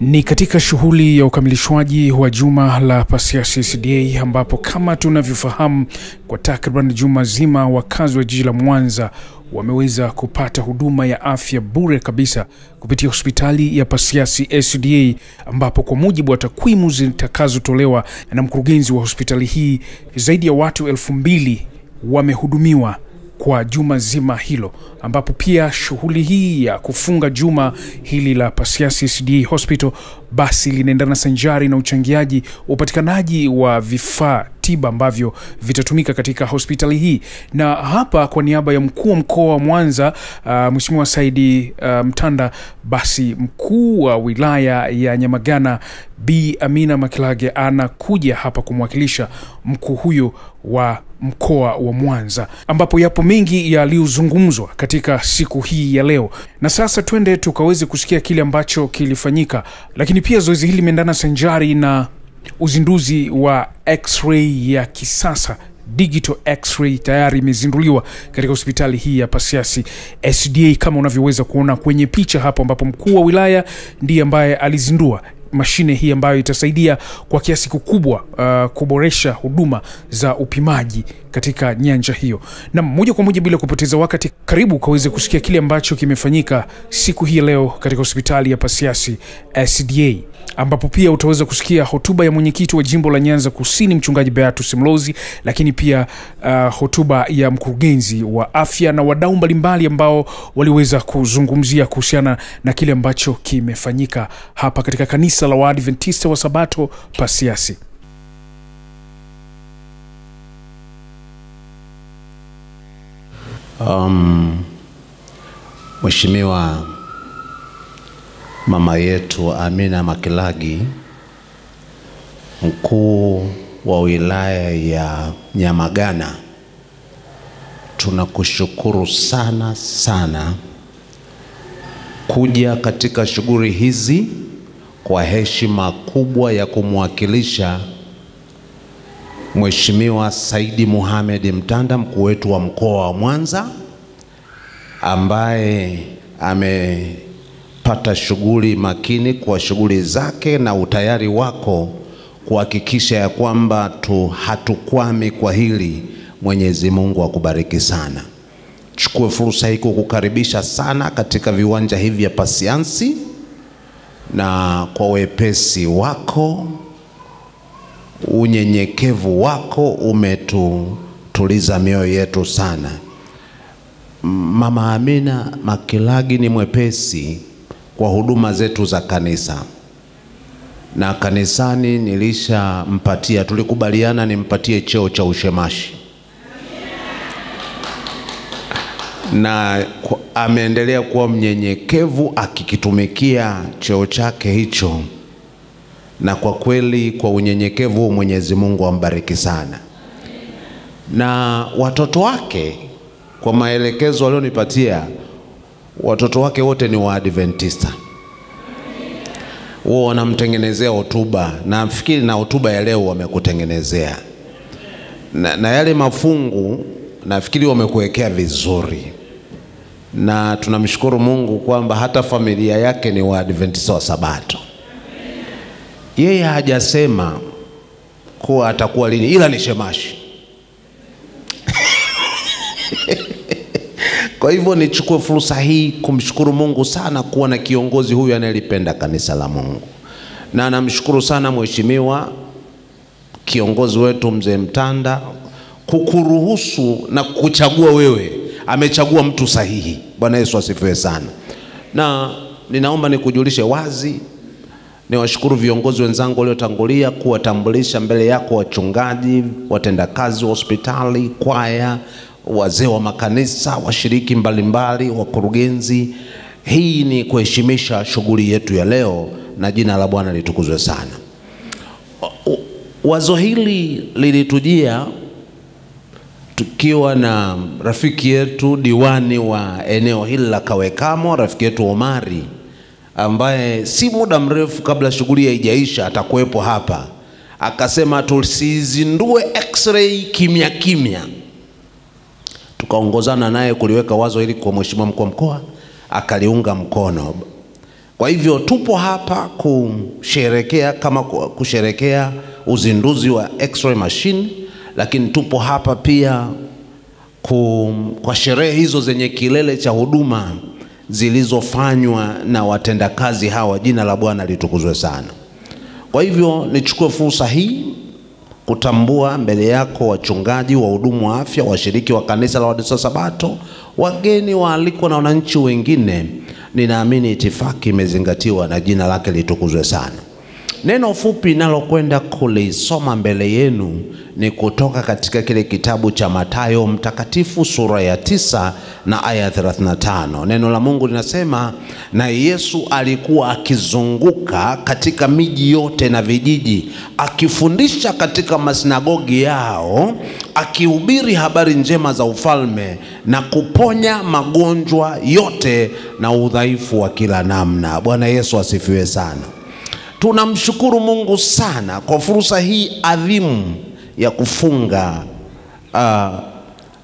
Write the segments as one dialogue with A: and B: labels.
A: Ni katika shughuli ya ukamilishwaji wa juma la Pasiansi SDA ambapo kama tunavyofahamu kwa takriban juma zima wakazi wa jiji la Mwanza wameweza kupata huduma ya afya bure kabisa kupitia hospitali ya Pasiansi SDA, ambapo kwa mujibu wa takwimu zitakazotolewa na mkurugenzi wa hospitali hii zaidi ya watu 2000 wamehudumiwa kwa juma zima hilo, ambapo pia shughuli hii ya kufunga juma hili la Pasiansi SDA Hospital basi linaendana sanjari na uchangiaji upatikanaji wa vifaa tiba ambavyo vitatumika katika hospitali hii. Na hapa kwa niaba ya mkuu wa mkoa wa Mwanza Mheshimiwa Saidi Mtanda, basi mkuu wa wilaya ya Nyamagana Bi Amina Makilage anakuja hapa kumwakilisha mkuu huyo wa mkoa wa Mwanza, ambapo yapo mengi yaliyozungumzwa katika siku hii ya leo. Na sasa twende tukaweze kusikia kile ambacho kilifanyika, lakini pia zoezi hili limeendana sanjari na uzinduzi wa X-ray ya kisasa. Digital X-ray tayari imezinduliwa katika hospitali hii ya Pasiansi SDA kama unavyoweza kuona kwenye picha hapo, ambapo mkuu wa wilaya ndiye ambaye alizindua mashine hii ambayo itasaidia kwa kiasi kikubwa kuboresha huduma za upimaji katika nyanja hiyo. Na moja kwa moja bila kupoteza wakati, karibu kaweze kusikia kile ambacho kimefanyika siku hii leo katika hospitali ya Pasiansi SDA, ambapo pia utaweza kusikia hotuba ya mwenyekiti wa jimbo la Nyanza Kusini Mchungaji Beatus Mlozi, lakini pia hotuba ya mkurugenzi wa afya na wadau mbalimbali ambao waliweza kuzungumzia kuhusiana na kile ambacho kimefanyika hapa katika kanisa la Waadventista wa Sabato Pasiansi.
B: Mheshimiwa mama yetu Amina Makilagi, mkuu wa wilaya ya Nyamagana, tunakushukuru sana kuja katika shughuli hizi kwa heshima kubwa ya kumwakilisha Mheshimiwa Saidi Mohamed Mtanda, mkuu wetu wa mkoa wa Mwanza, ambaye amepata shughuli makini kwa shughuli zake na utayari wako kuhakikisha ya kwamba hatukwami kwa hili. Mwenyezi Mungu akubariki sana. Chukue fursa hii kukukaribisha sana katika viwanja hivi vya Pasiansi, na kwa wepesi wako, unyenyekevu wako umetuliza mioyo yetu sana. Mama Amina Makilagi ni mwepesi kwa huduma zetu za kanisa, na kanisani nilishampatia, tulikubaliana nimpatie cheo cha ushemashi, na ameendelea kuwa mnyenyekevu akikitumikia cheo chake hicho, na kwa kweli kwa unyenyekevu Mwenyezi Mungu ambariki sana. Na watoto wake, kwa maelekezo walionipatia, watoto wake wote ni Waadventista. Wao wanamtengenezea hotuba, na nafikiri na hotuba ya leo wamekutengenezea, na yale mafungu nafikiri wamekuwekea vizuri, na tunamshukuru Mungu kwamba hata familia yake ni Waadventista wa Sabato. Yeye hajasema kuwa atakuwa lini, ila ni shemashi. Kwa hivyo nichukue fursa hii kumshukuru Mungu sana kuwa na kiongozi huyu anayelipenda kanisa la Mungu. Na namshukuru sana mheshimiwa kiongozi wetu mzee Mtanda kukuruhusu na kukuchagua wewe. Amechagua mtu sahihi. Bwana Yesu asifiwe sana. Na ninaomba nikujulishe wazi, niwashukuru viongozi wenzangu waliotangulia kuwatambulisha mbele yako wachungaji, watendakazi wa hospitali, kwaya, wazee wa makanisa, washiriki mbalimbali, wakurugenzi. Hii ni kuheshimisha shughuli yetu ya leo, na jina la Bwana litukuzwe sana. Wazo hili lilitujia tukiwa na rafiki yetu diwani wa eneo hili la Kawekamo, rafiki yetu Omari, ambaye si muda mrefu kabla shughuli haijaisha atakuwepo hapa. Akasema tusizindue X-ray kimya kimya. Tukaongozana naye kuliweka wazo hili kwa mheshimiwa mkuu wa mkoa, akaliunga mkono. Kwa hivyo tupo hapa kusherekea uzinduzi wa X-ray machine, lakini tupo hapa pia kwa sherehe hizo zenye kilele cha huduma zilizofanywa na watendakazi hawa. Jina la Bwana litukuzwe sana. Kwa hivyo nichukue fursa hii kutambua mbele yako wachungaji, wahudumu wa afya, washiriki wa kanisa la Waadventista Sabato, wageni waalikwa na wananchi wengine. Ninaamini itifaki imezingatiwa na jina lake litukuzwe sana. Neno fupi nalokwenda kulisoma mbele yenu ni kutoka katika kile kitabu cha Mathayo mtakatifu sura ya 9 na aya 35. Neno la Mungu linasema, na Yesu alikuwa akizunguka katika miji yote na vijiji, akifundisha katika masinagogi yao, akihubiri habari njema za ufalme na kuponya magonjwa yote na udhaifu wa kila namna. Bwana Yesu asifiwe sana. Tunamshukuru Mungu sana kwa fursa hii adhimu ya kufunga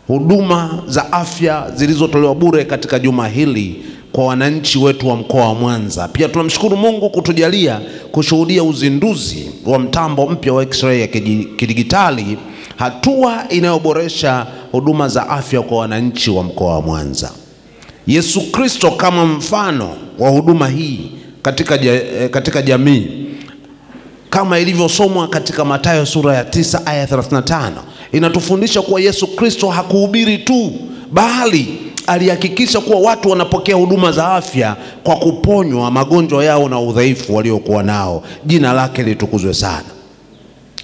B: huduma za afya zilizotolewa bure katika juma hili kwa wananchi wetu wa mkoa wa Mwanza. Pia tunamshukuru Mungu kutujalia kushuhudia uzinduzi wa mtambo mpya wa X-ray ya kidigitali, hatua inayoboresha huduma za afya kwa wananchi wa mkoa wa Mwanza. Yesu Kristo kama mfano wa huduma hii katika jamii, kama ilivyosomwa katika Mathayo sura ya 9 aya 35, inatufundisha kuwa Yesu Kristo hakuhubiri tu, bali alihakikisha kuwa watu wanapokea huduma za afya kwa kuponywa magonjwa yao na udhaifu waliokuwa nao. Jina lake litukuzwe sana.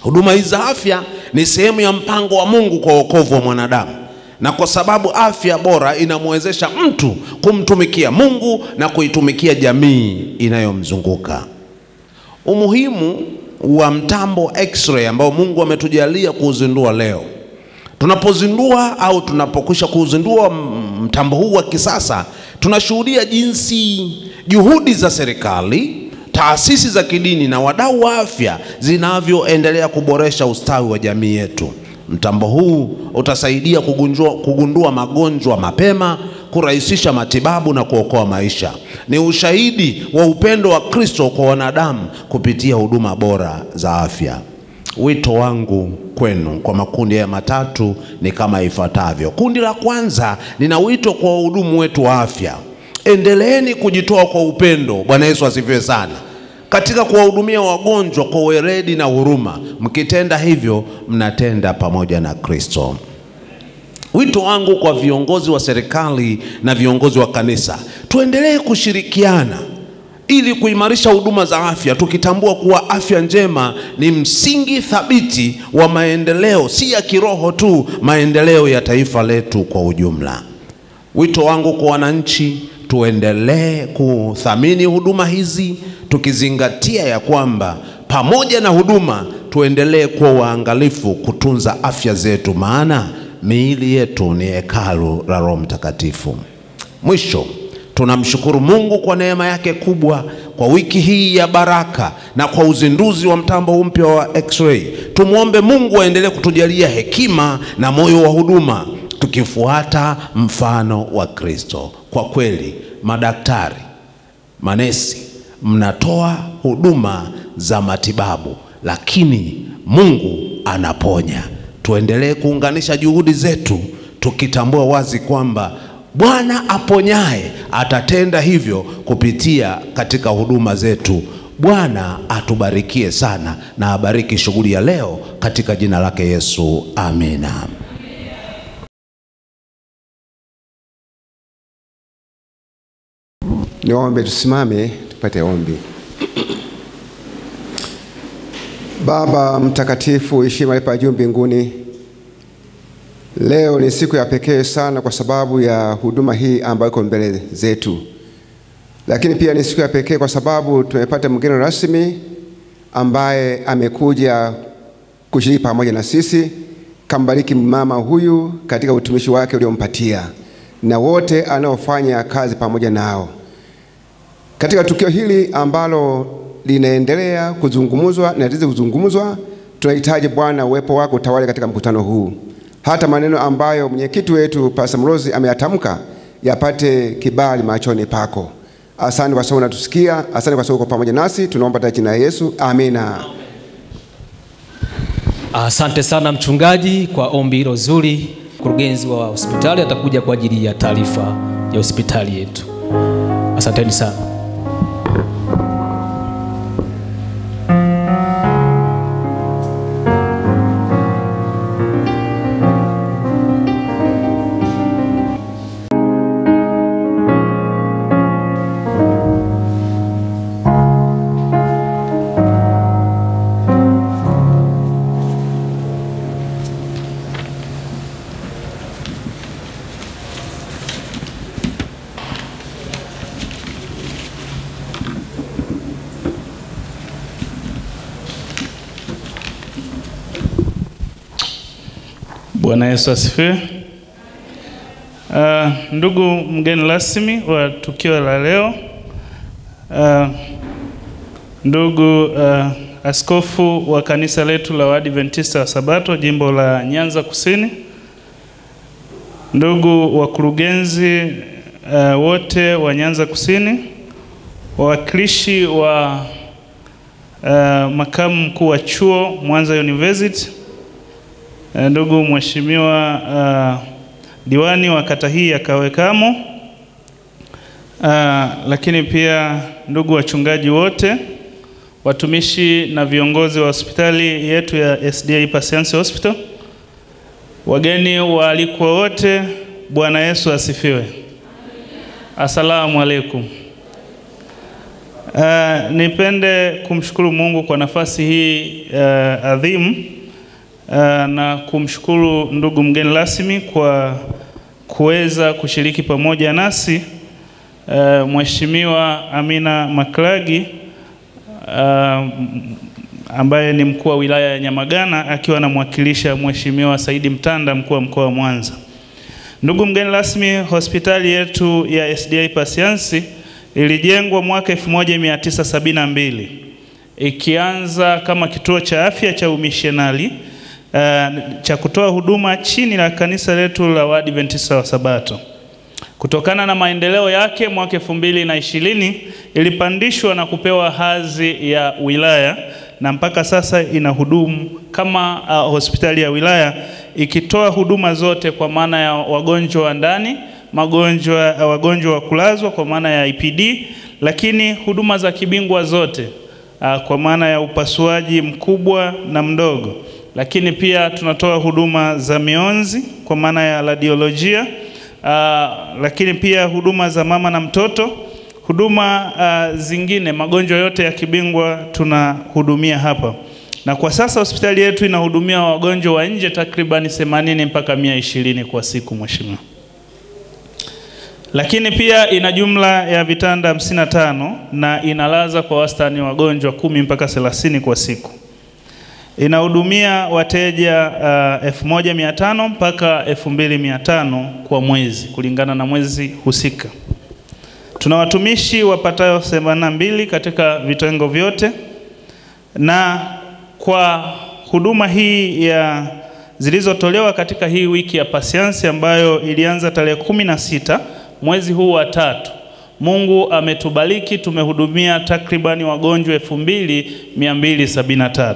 B: Huduma hizi za afya ni sehemu ya mpango wa Mungu kwa wokovu wa mwanadamu, na kwa sababu afya bora inamwezesha mtu kumtumikia Mungu na kuitumikia jamii inayomzunguka. Umuhimu wa mtambo X-ray ambao Mungu ametujalia kuuzindua leo. Tunapozindua au tunapokwisha kuuzindua mtambo huu wa kisasa, tunashuhudia jinsi juhudi za serikali, taasisi za kidini na wadau wa afya zinavyoendelea kuboresha ustawi wa jamii yetu. Mtambo huu utasaidia kugundua magonjwa mapema, kurahisisha matibabu na kuokoa maisha. Ni ushahidi wa upendo wa Kristo kwa wanadamu kupitia huduma bora za afya. Wito wangu kwenu kwa makundi ya matatu ni kama ifuatavyo. Kundi la kwanza, nina wito kwa wahudumu wetu wa afya. Endeleeni kujitoa kwa upendo. Bwana Yesu asifiwe sana. Katika kuwahudumia wagonjwa kwa weledi na huruma. Mkitenda hivyo, mnatenda pamoja na Kristo. Wito wangu kwa viongozi wa serikali na viongozi wa kanisa, tuendelee kushirikiana ili kuimarisha huduma za afya, tukitambua kuwa afya njema ni msingi thabiti wa maendeleo, si ya kiroho tu, maendeleo ya taifa letu kwa ujumla. Wito wangu kwa wananchi, tuendelee kuthamini huduma hizi, tukizingatia ya kwamba pamoja na huduma tuendelee kuwa waangalifu kutunza afya zetu, maana miili yetu ni hekalu la Roho Mtakatifu. Mwisho, tunamshukuru Mungu kwa neema yake kubwa kwa wiki hii ya baraka na kwa uzinduzi wa mtambo mpya wa X-ray. Tumuombe Mungu aendelee kutujalia hekima na moyo wa huduma, tukifuata mfano wa Kristo. Kwa kweli, madaktari, manesi, mnatoa huduma za matibabu, lakini Mungu anaponya. Tuendelee kuunganisha juhudi zetu, tukitambua wazi kwamba Bwana aponyaye atatenda hivyo kupitia katika huduma zetu. Bwana atubarikie sana na abariki shughuli ya leo katika jina lake Yesu. Amina.
C: Niombe tusimame tupate ombi. Baba mtakatifu, ishi mahali pa juu mbinguni, leo ni siku ya pekee sana kwa sababu ya huduma hii ambayo iko mbele zetu. Lakini pia ni siku ya pekee kwa sababu tumepata mgeni rasmi ambaye amekuja kushiriki pamoja na sisi. Kambariki mama huyu katika utumishi wake uliompatia na wote anaofanya kazi pamoja nao. Katika tukio hili ambalo linaendelea kuzungumzwa na liweze kuzungumzwa, tunahitaji Bwana uwepo wako utawale katika mkutano huu. Hata maneno ambayo mwenyekiti wetu Pastor Mlozi ameyatamka yapate kibali machoni pako. Asante kwa sababu unatusikia, asante kwa sababu uko pamoja nasi. Tunaomba kwa jina la Yesu. Amina.
D: Asante sana mchungaji kwa ombi hilo zuri. Mkurugenzi wa hospitali atakuja kwa ajili ya taarifa ya hospitali yetu. Asanteni sana.
E: Bwana Yesu asifiwe. Ndugu mgeni rasmi wa tukio la leo, ndugu askofu wa kanisa letu la Waadventista wa Sabato jimbo la Nyanza Kusini, ndugu wakurugenzi wote wa Nyanza Kusini, wawakilishi wa makamu mkuu wa chuo Mwanza University, ndugu mheshimiwa diwani wa kata hii ya Kawekamo, lakini pia ndugu wachungaji wote, watumishi na viongozi wa hospitali yetu ya SDA Pasiansi Hospital, wageni waalikwa wote, Bwana Yesu asifiwe. Asalamu alaykum. Nipende kumshukuru Mungu kwa nafasi hii adhimu, na kumshukuru ndugu mgeni rasmi kwa kuweza kushiriki pamoja nasi, Mheshimiwa Amina Maklagi ambaye ni mkuu wa wilaya ya Nyamagana akiwa anamwakilisha Mheshimiwa Saidi Mtanda, mkuu wa mkoa wa Mwanza. Ndugu mgeni rasmi, hospitali yetu ya SDA Pasiansi ilijengwa mwaka 1972 ikianza kama kituo cha afya cha umissionari cha kutoa huduma chini la kanisa letu la Waadventista wa Sabato. Kutokana na maendeleo yake, mwaka 2020 ilipandishwa na kupewa hadhi ya wilaya, na mpaka sasa inahudumu kama hospitali ya wilaya, ikitoa huduma zote kwa maana ya wagonjwa wa ndani, wagonjwa wa kulazwa kwa maana ya IPD, lakini huduma za kibingwa zote kwa maana ya upasuaji mkubwa na mdogo. Lakini pia tunatoa huduma za mionzi kwa maana ya radiolojia, lakini pia huduma za mama na mtoto, huduma zingine, magonjwa yote ya kibingwa tunahudumia hapa. Na kwa sasa hospitali yetu inahudumia wagonjwa wa nje takribani 80 mpaka 120 kwa siku, mheshimiwa. Lakini pia ina jumla ya vitanda 55 na inalaza kwa wastani wagonjwa 10 mpaka 30 kwa siku. Inahudumia wateja 1500 mpaka 2500 kwa mwezi kulingana na mwezi husika. Tuna watumishi wapatao 82 katika vitengo vyote, na kwa huduma hii ya zilizotolewa katika hii wiki ya Pasiansi ambayo ilianza tarehe 16 mwezi huu wa 3, Mungu ametubariki, tumehudumia takribani wagonjwa 2273.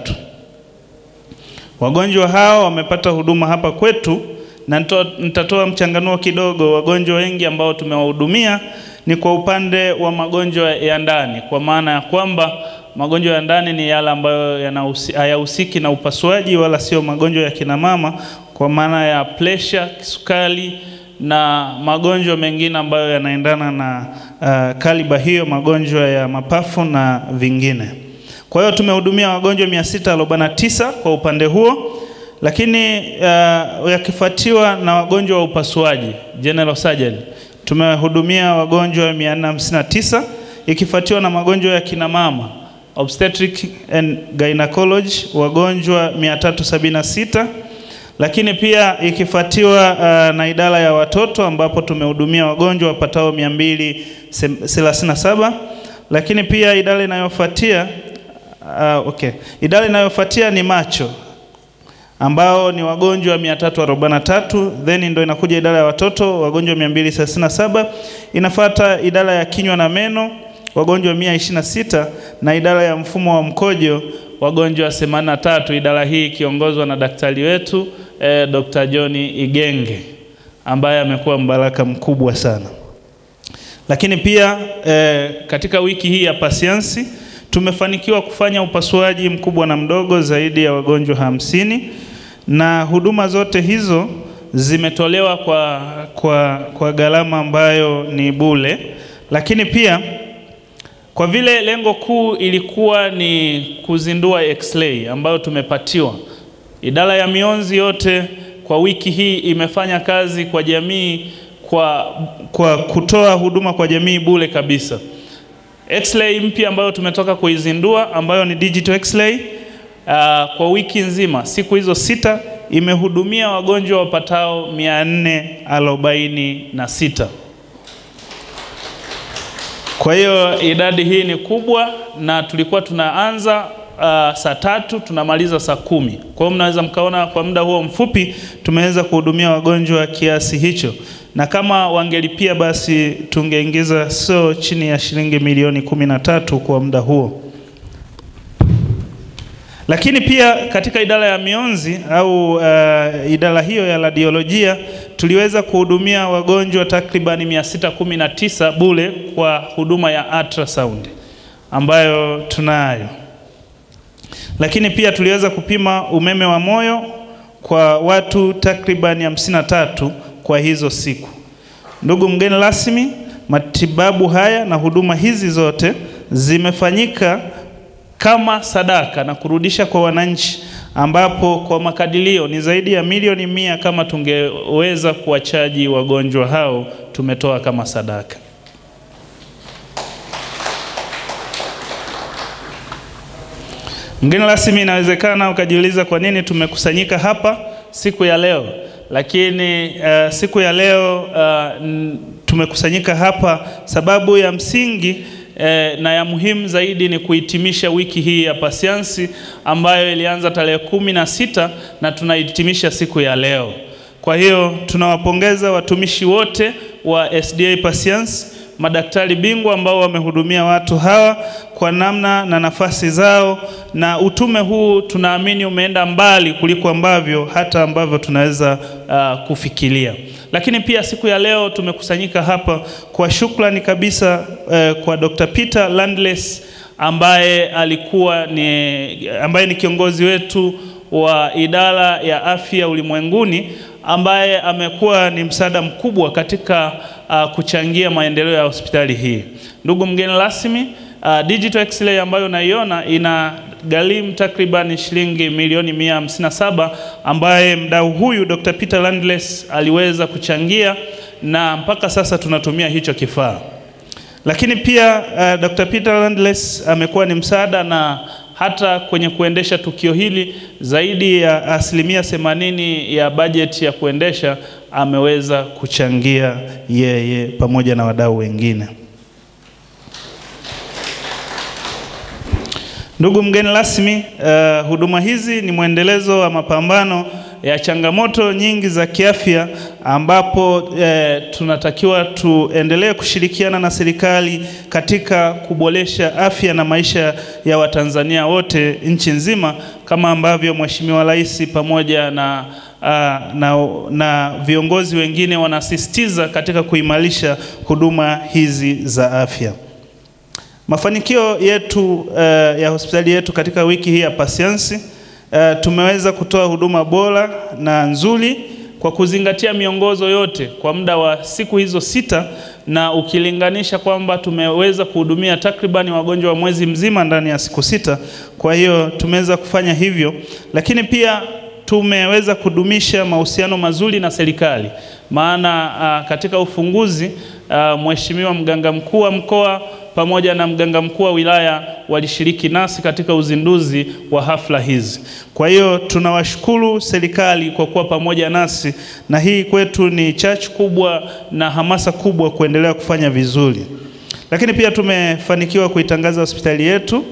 E: Wagonjwa hao wamepata huduma hapa kwetu, na nitatoa mchanganuo kidogo. Wagonjwa wengi ambao tumewahudumia ni kwa upande wa magonjwa ya ndani, kwa maana ya kwamba magonjwa ya ndani ni yale ambayo hayahusiki na upasuaji wala sio magonjwa ya kina mama, kwa maana ya pressure, kisukari na magonjwa mengine ambayo yanaendana na kaliba hiyo, magonjwa ya mapafu na vingine. Kwa hiyo tumehudumia wagonjwa 649 kwa upande huo, lakini yakifuatiwa na wagonjwa wa upasuaji, general surgery, tumehudumia wagonjwa 459, ikifuatiwa na magonjwa ya kina mama, obstetric and gynecology, wagonjwa 376, lakini pia ikifuatiwa na idara ya watoto ambapo tumehudumia wagonjwa wapatao 237, lakini pia idara inayofuatia idara inayofuatia ni macho ambao ni wagonjwa 343, then ndio inakuja idara ya watoto wagonjwa 237, inafuata idara ya kinywa na meno wagonjwa 126 na idara ya mfumo wa mkojo wagonjwa 83. Idara hii ikiongozwa na daktari wetu Dr. John Igenge ambaye amekuwa mbaraka mkubwa sana. Lakini pia katika wiki hii ya pasiansi tumefanikiwa kufanya upasuaji mkubwa na mdogo zaidi ya wagonjwa 50, na huduma zote hizo zimetolewa kwa gharama ambayo ni bure. Lakini pia kwa vile lengo kuu ilikuwa ni kuzindua X-ray ambayo tumepatiwa, idara ya mionzi yote kwa wiki hii imefanya kazi kwa jamii kwa kutoa huduma kwa jamii bure kabisa. X-ray mpya ambayo tumetoka kuizindua ambayo ni digital X-ray kwa wiki nzima, siku hizo 6 imehudumia wagonjwa wapatao 446. Kwa hiyo idadi hii ni kubwa, na tulikuwa tunaanza saa 3 tunamaliza saa 10. Kwa hiyo mnaweza mkaona kwa muda huo mfupi tumeweza kuhudumia wagonjwa kiasi hicho, na kama wangelipia basi tungeingiza chini ya shilingi milioni 13 kwa muda huo. Lakini pia katika idara ya mionzi au idara hiyo ya radiolojia tuliweza kuhudumia wagonjwa takriban 619 bure kwa huduma ya ultrasound ambayo tunayo. Lakini pia tuliweza kupima umeme wa moyo kwa watu takriban 53 kwa hizo siku. Ndugu mgeni rasmi, matibabu haya na huduma hizi zote zimefanyika kama sadaka na kurudisha kwa wananchi, ambapo kwa makadirio ni zaidi ya milioni 100 kama tungeweza kuwachaji wagonjwa hao, tumetoa kama sadaka. Mgeni rasmi, inawezekana ukajiuliza kwa nini tumekusanyika hapa siku ya leo. Lakini siku ya leo tumekusanyika hapa, sababu ya msingi na ya muhimu zaidi ni kuhitimisha wiki hii ya pasiansi ambayo ilianza tarehe 16 na tunahitimisha siku ya leo. Kwa hiyo tunawapongeza watumishi wote wa SDA Pasiansi, madaktari bingwa ambao wamehudumia watu hawa kwa namna na nafasi zao, na utume huu tunaamini umeenda mbali kuliko ambavyo tunaweza kufikiria. Lakini pia siku ya leo tumekusanyika hapa kwa shukrani kabisa kwa Dr. Peter Landless ambaye ni kiongozi wetu wa idara ya afya ulimwenguni, ambaye amekuwa ni msaada mkubwa katika kuchangia maendeleo ya hospitali hii. Ndugu mgeni rasmi, digital X-ray ambayo naiona ina gharimu takriban shilingi milioni 157, ambaye mdau huyu Dr. Peter Landless aliweza kuchangia, na mpaka sasa tunatumia hicho kifaa. Lakini pia Dr. Peter Landless amekuwa ni msaada, na hata kwenye kuendesha tukio hili zaidi ya 80% ya bajeti ya kuendesha ameweza kuchangia yeye pamoja na wadau wengine. Ndugu mgeni rasmi, huduma hizi ni mwendelezo wa mapambano ya changamoto nyingi za kiafya, ambapo tunatakiwa tuendelee kushirikiana na serikali katika kuboresha afya na maisha ya Watanzania wote nchi nzima, kama ambavyo Mheshimiwa Rais pamoja na viongozi wengine wanasisitiza katika kuimarisha huduma hizi za afya. Mafanikio yetu ya hospitali yetu katika wiki hii ya pasiansi, tumeweza kutoa huduma bora na nzuri kwa kuzingatia miongozo yote kwa muda wa siku hizo 6, na ukilinganisha kwamba tumeweza kuhudumia takribani wagonjwa wa mwezi mzima ndani ya siku 6. Kwa hiyo tumeweza kufanya hivyo, lakini pia tumeweza kudumisha mahusiano mazuri na serikali, maana katika ufunguzi Mheshimiwa mganga mkuu wa mkoa pamoja na mganga mkuu wa wilaya walishiriki nasi katika uzinduzi wa hafla hizi. Kwa hiyo tunawashukuru serikali kwa kuwa pamoja nasi, na hii kwetu ni chachu kubwa na hamasa kubwa kuendelea kufanya vizuri. Lakini pia tumefanikiwa kuitangaza hospitali yetu,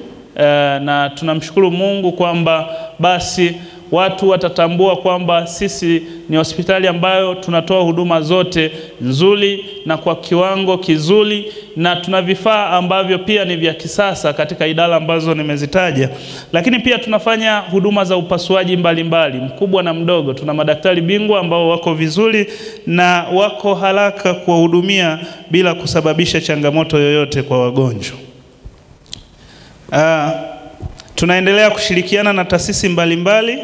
E: na tunamshukuru Mungu kwamba basi watu watatambua kwamba sisi ni hospitali ambayo tunatoa huduma zote nzuri na kwa kiwango kizuri, na tuna vifaa ambavyo pia ni vya kisasa katika idara ambazo nimezitaja. Lakini pia tunafanya huduma za upasuaji mbalimbali, mkubwa na mdogo. Tuna madaktari bingwa ambao wako vizuri na wako haraka kuwahudumia bila kusababisha changamoto yoyote kwa wagonjwa. Tunaendelea kushirikiana na taasisi mbalimbali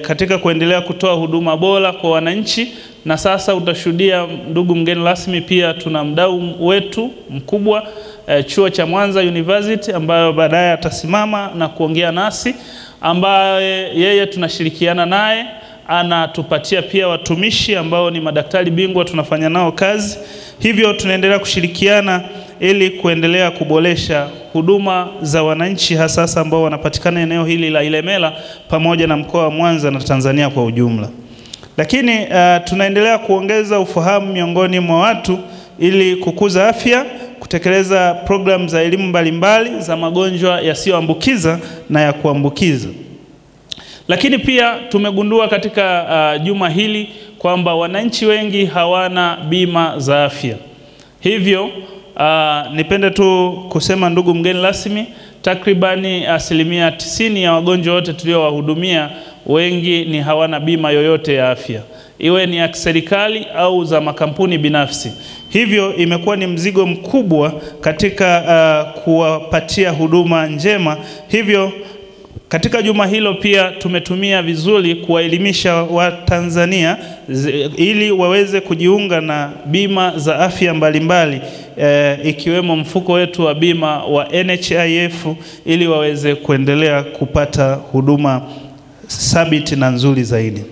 E: katika kuendelea kutoa huduma bora kwa wananchi, na sasa utashuhudia ndugu mgeni rasmi, pia tuna mdau wetu mkubwa chuo cha Mwanza University ambayo baadaye atasimama na kuongea nasi, ambaye yeye tunashirikiana naye, anatupatia pia watumishi ambao ni madaktari bingwa, tunafanya nao kazi. Hivyo tunaendelea kushirikiana ili kuendelea kuboresha huduma za wananchi, hasa ambao wanapatikana eneo hili la Ilemela pamoja na mkoa wa Mwanza na Tanzania kwa ujumla. Lakini tunaendelea kuongeza ufahamu miongoni mwa watu ili kukuza afya, kutekeleza programu za elimu mbalimbali za magonjwa yasiyoambukiza na ya kuambukiza. Lakini pia tumegundua katika juma hili kwamba wananchi wengi hawana bima za afya. Hivyo nipende tu kusema ndugu mgeni rasmi, takribani 90% ya wagonjwa wote tuliowahudumia wengi ni hawana bima yoyote ya afya, iwe ni ya serikali au za makampuni binafsi. Hivyo imekuwa ni mzigo mkubwa katika kuwapatia huduma njema. Hivyo katika juma hilo pia tumetumia vizuri kuwaelimisha Watanzania ili waweze kujiunga na bima za afya mbalimbali, ikiwemo mfuko wetu wa bima wa NHIF, ili waweze kuendelea kupata huduma thabiti na nzuri zaidi.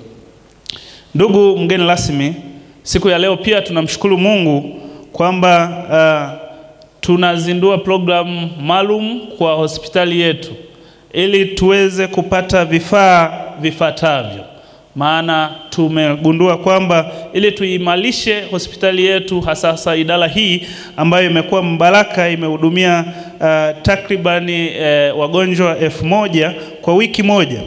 E: Ndugu mgeni rasmi, siku ya leo pia tunamshukuru Mungu kwamba tunazindua programu maalum kwa hospitali yetu ili tuweze kupata vifaa vifuatavyo. Maana tumegundua kwamba ili tuimarishe hospitali yetu, hasa idara hii ambayo imekuwa mbaraka, imehudumia takribani wagonjwa 1000 kwa wiki moja,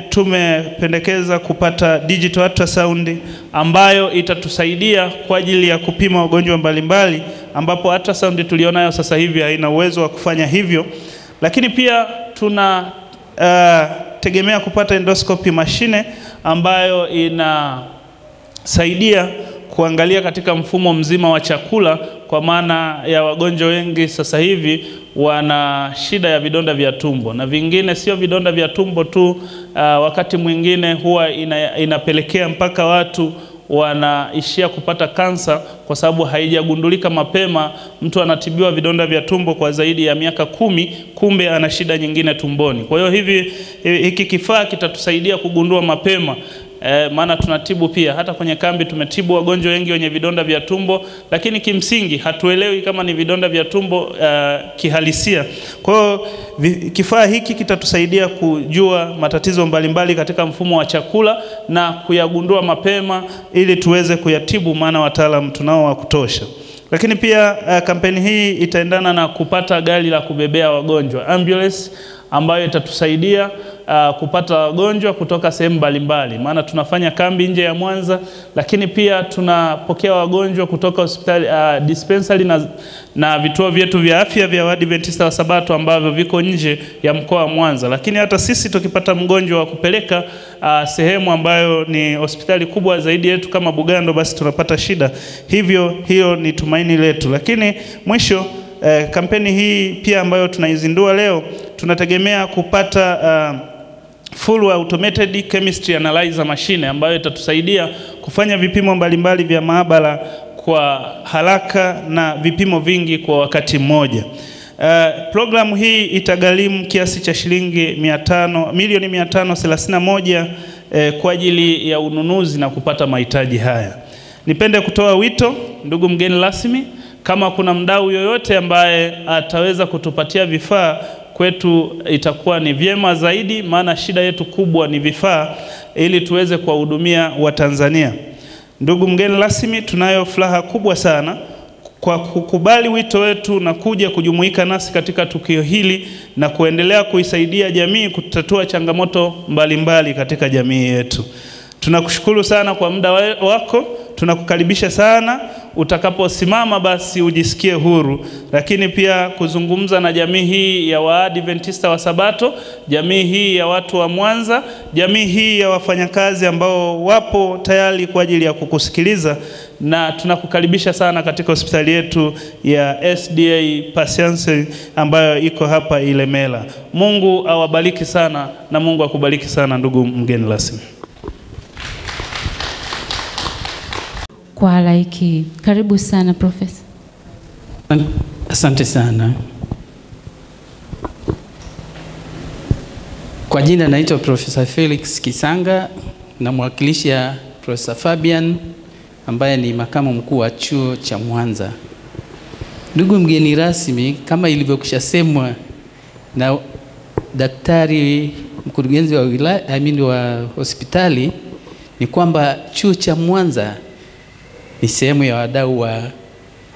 E: tumependekeza kupata digital ultrasound ambayo itatusaidia kwa ajili ya kupima wagonjwa mbalimbali, ambapo ultrasound tulionayo sasa hivi haina uwezo wa kufanya hivyo. Lakini pia tuna tegemea kupata endoscopy mashine ambayo inasaidia kuangalia katika mfumo mzima wa chakula, kwa maana ya wagonjwa wengi sasa hivi wana shida ya vidonda vya tumbo, na vingine sio vidonda vya tumbo tu, wakati mwingine huwa inapelekea mpaka watu wanaishia kupata kansa kwa sababu haijagundulika mapema. Mtu anatibiwa vidonda vya tumbo kwa zaidi ya miaka 10, kumbe ana shida nyingine tumboni. Kwa hiyo hiki kifaa kitatusaidia kugundua mapema. Maana tunatibu pia, hata kwenye kambi tumetibu wagonjwa wengi wenye vidonda vya tumbo, lakini kimsingi hatuelewi kama ni vidonda vya tumbo kihalisia. Kwa hiyo kifaa hiki kitatusaidia kujua matatizo mbalimbali katika mfumo wa chakula na kuyagundua mapema ili tuweze kuyatibu, maana wataalamu tunao wa kutosha. Lakini pia kampeni hii itaendana na kupata gari la kubebea wagonjwa, ambulance, ambayo itatusaidia kupata wagonjwa kutoka sehemu mbalimbali. Maana tunafanya kambi nje ya Mwanza, lakini pia tunapokea wagonjwa kutoka hospitali, dispensary na vituo vyetu vya afya vya Waadventista wa Sabato ambavyo viko nje ya mkoa wa Mwanza. Lakini hata sisi tukipata mgonjwa wa kupeleka sehemu ambayo ni hospitali kubwa zaidi yetu kama Bugando, basi tunapata shida. Hivyo hiyo ni tumaini letu. Lakini mwisho, kampeni hii pia ambayo tunaizindua leo, tunategemea kupata full automated chemistry analyzer machine ambayo itatusaidia kufanya vipimo mbalimbali vya maabara kwa haraka na vipimo vingi kwa wakati mmoja. Programu hii itagharimu kiasi cha shilingi milioni 531 kwa ajili ya ununuzi na kupata mahitaji haya. Nipende kutoa wito, ndugu mgeni rasmi, kama kuna mdau yoyote ambaye ataweza kutupatia vifaa, kwetu itakuwa ni vyema zaidi, maana shida yetu kubwa ni vifaa, ili tuweze kuwahudumia Watanzania. Ndugu mgeni rasmi, tunayo furaha kubwa sana kwa kukubali wito wetu na kuja kujumuika nasi katika tukio hili na kuendelea kuisaidia jamii kutatua changamoto mbalimbali katika jamii yetu. Tunakushukuru sana kwa muda wako. Tunakukaribisha sana. Utakaposimama basi ujisikie huru, lakini pia kuzungumza na jamii hii ya Waadventista wa Sabato, jamii hii ya watu wa Mwanza, jamii hii ya wafanyakazi ambao wapo tayari kwa ajili ya kukusikiliza. Na tunakukaribisha sana katika hospitali yetu ya SDA Patience ambayo iko hapa Ilemela. Mungu awabariki sana na Mungu akubariki sana ndugu mgeni rasmi.
F: Kwa halaiki, karibu sana Profesa.
G: Asante sana. Kwa jina naitwa Profesa Felix Kisanga, na mwakilisha Profesa Fabian ambaye ni makamu mkuu wa chuo cha Mwanza. Ndugu mgeni rasmi, kama ilivyokushasemwa na daktari mkurugenzi wa wilaya, wa hospitali, ni kwamba chuo cha Mwanza ni sehemu ya wadau wa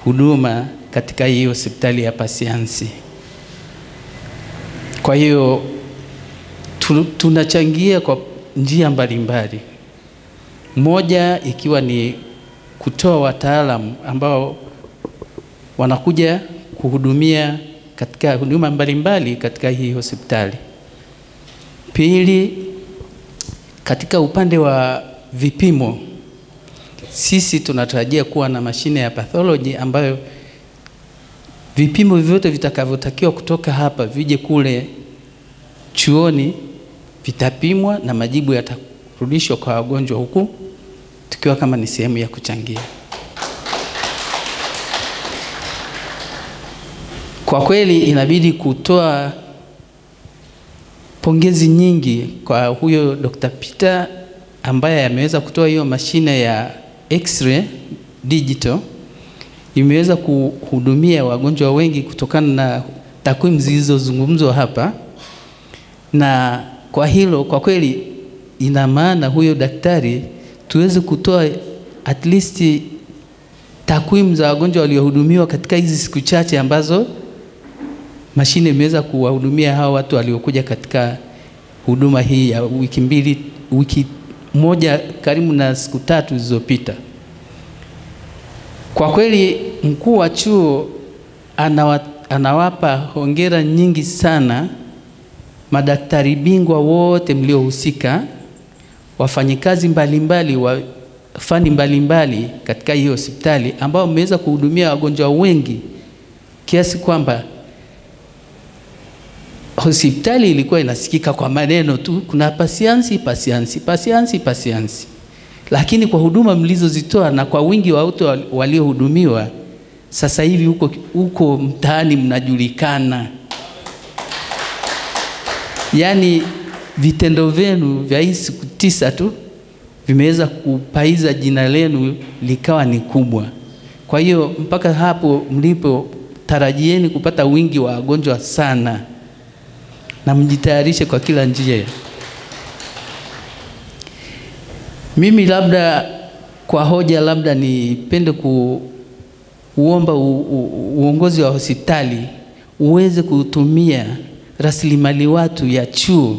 G: huduma katika hii hospitali ya Patience. Kwa hiyo tunachangia kwa njia mbalimbali. Moja ikiwa ni kutoa wataalamu ambao wanakuja kuhudumia katika huduma mbalimbali katika hii hospitali. Pili, katika upande wa vipimo, sisi tunatarajia kuwa na mashine ya pathology ambayo vipimo vyote vitakavyotakiwa kutoka hapa vije kule chuoni vitapimwa na majibu yatarudishwa kwa wagonjwa huku tukiwa kama ni sehemu ya kuchangia. Kwa kweli inabidi kutoa pongezi nyingi kwa huyo Dr. Peter ambaye ameweza kutoa hiyo mashine ya X-ray digital. Imeweza kuhudumia wagonjwa wengi kutokana na takwimu zilizozungumzwa hapa, na kwa hilo kwa kweli ina maana huyo daktari tuweze kutoa at least takwimu za wagonjwa waliohudumiwa katika hizi siku chache ambazo mashine imeweza kuwahudumia hao watu waliokuja katika huduma hii ya wiki moja karibu na siku 3 zilizopita. Kwa kweli mkuu wa chuo anawapa hongera nyingi sana madaktari bingwa wote mliohusika, wafanyikazi mbalimbali wa fani mbalimbali katika hii hospitali ambao mmeweza kuhudumia wagonjwa wengi kiasi kwamba hospitali ilikuwa inasikika kwa maneno tu, kuna Patience, lakini kwa huduma mlizozitoa na kwa wingi wa watu waliohudumiwa, sasa hivi huko mtaani mnajulikana. Yaani vitendo vyenu vya hii siku 9 tu vimeweza kupaiza jina lenu likawa ni kubwa. Kwa hiyo mpaka hapo mlipo, tarajieni kupata wingi wa wagonjwa sana na mjitayarishe kwa kila njia. Mimi labda kwa hoja labda nipende kuomba uongozi wa hospitali uweze kutumia rasilimali watu ya chuo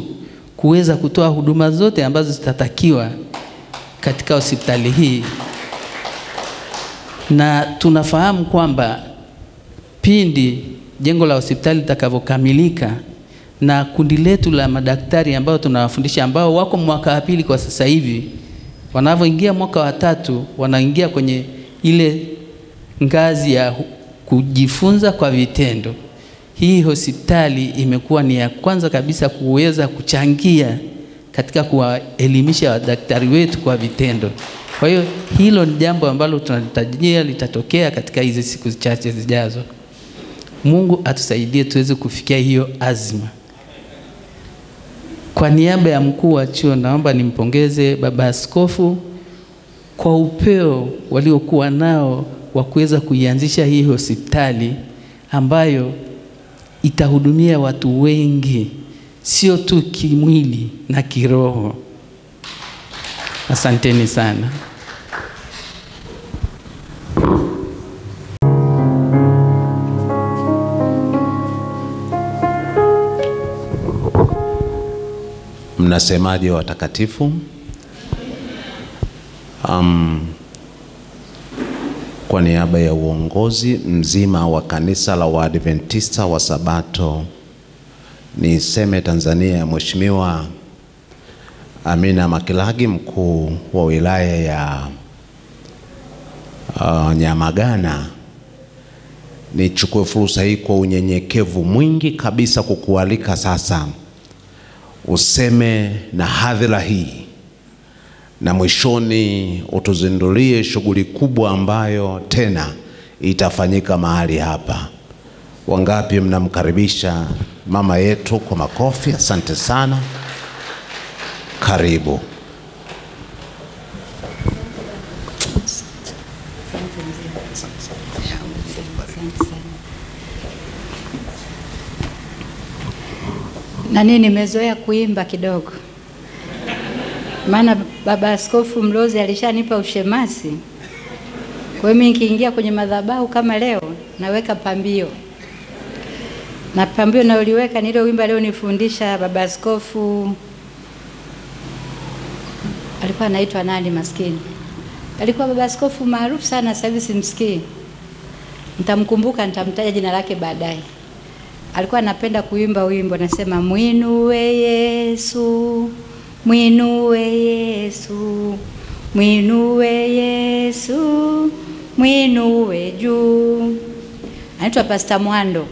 G: kuweza kutoa huduma zote ambazo zitatakiwa katika hospitali hii. Na tunafahamu kwamba pindi jengo la hospitali litakavyokamilika na kundi letu la madaktari ambao tunawafundisha ambao wako mwaka wa 2 kwa sasa hivi, wanavyoingia mwaka wa 3 wanaingia kwenye ile ngazi ya kujifunza kwa vitendo. Hii hospitali imekuwa ni ya kwanza kabisa kuweza kuchangia katika kuwaelimisha wadaktari wetu kwa vitendo. Kwa hiyo hilo ni jambo ambalo tunatarajia litatokea katika hizi siku chache zijazo. Mungu atusaidie tuweze kufikia hiyo azma. Kwa niaba ya mkuu wa chuo naomba nimpongeze baba askofu kwa upeo waliokuwa nao wa kuweza kuianzisha hii hospitali ambayo itahudumia watu wengi, sio tu kimwili na kiroho. Asanteni sana.
B: Mnasemaje watakatifu? Kwa niaba ya uongozi mzima wa kanisa la Waadventista wa Sabato niseme Tanzania ya Mheshimiwa Amina Makilagi, mkuu wa wilaya ya Nyamagana, nichukue fursa hii kwa unyenyekevu mwingi kabisa kukualika sasa useme na hadhira hii, na mwishoni utuzindulie shughuli kubwa ambayo tena itafanyika mahali hapa. Wangapi mnamkaribisha mama yetu kwa makofi? Asante sana. Karibu.
H: Nani nimezoea kuimba kidogo. Maana baba Askofu Mlozi alishanipa ushemasi. Kwa hiyo mimi nikiingia kwenye madhabahu kama leo naweka pambio. Na pambio naoliweka ni ile wimbo leo nifundisha baba Askofu. Alikuwa anaitwa nani maskini? Alikuwa baba Askofu maarufu sana, sasa hivi simsikii. Nitamkumbuka, nitamtaja jina lake baadaye. Alikuwa anapenda kuimba wimbo, nasema Mwinue Yesu, mwinue Yesu, mwinue Yesu, mwinue juu. Anaitwa Pastor Mwando.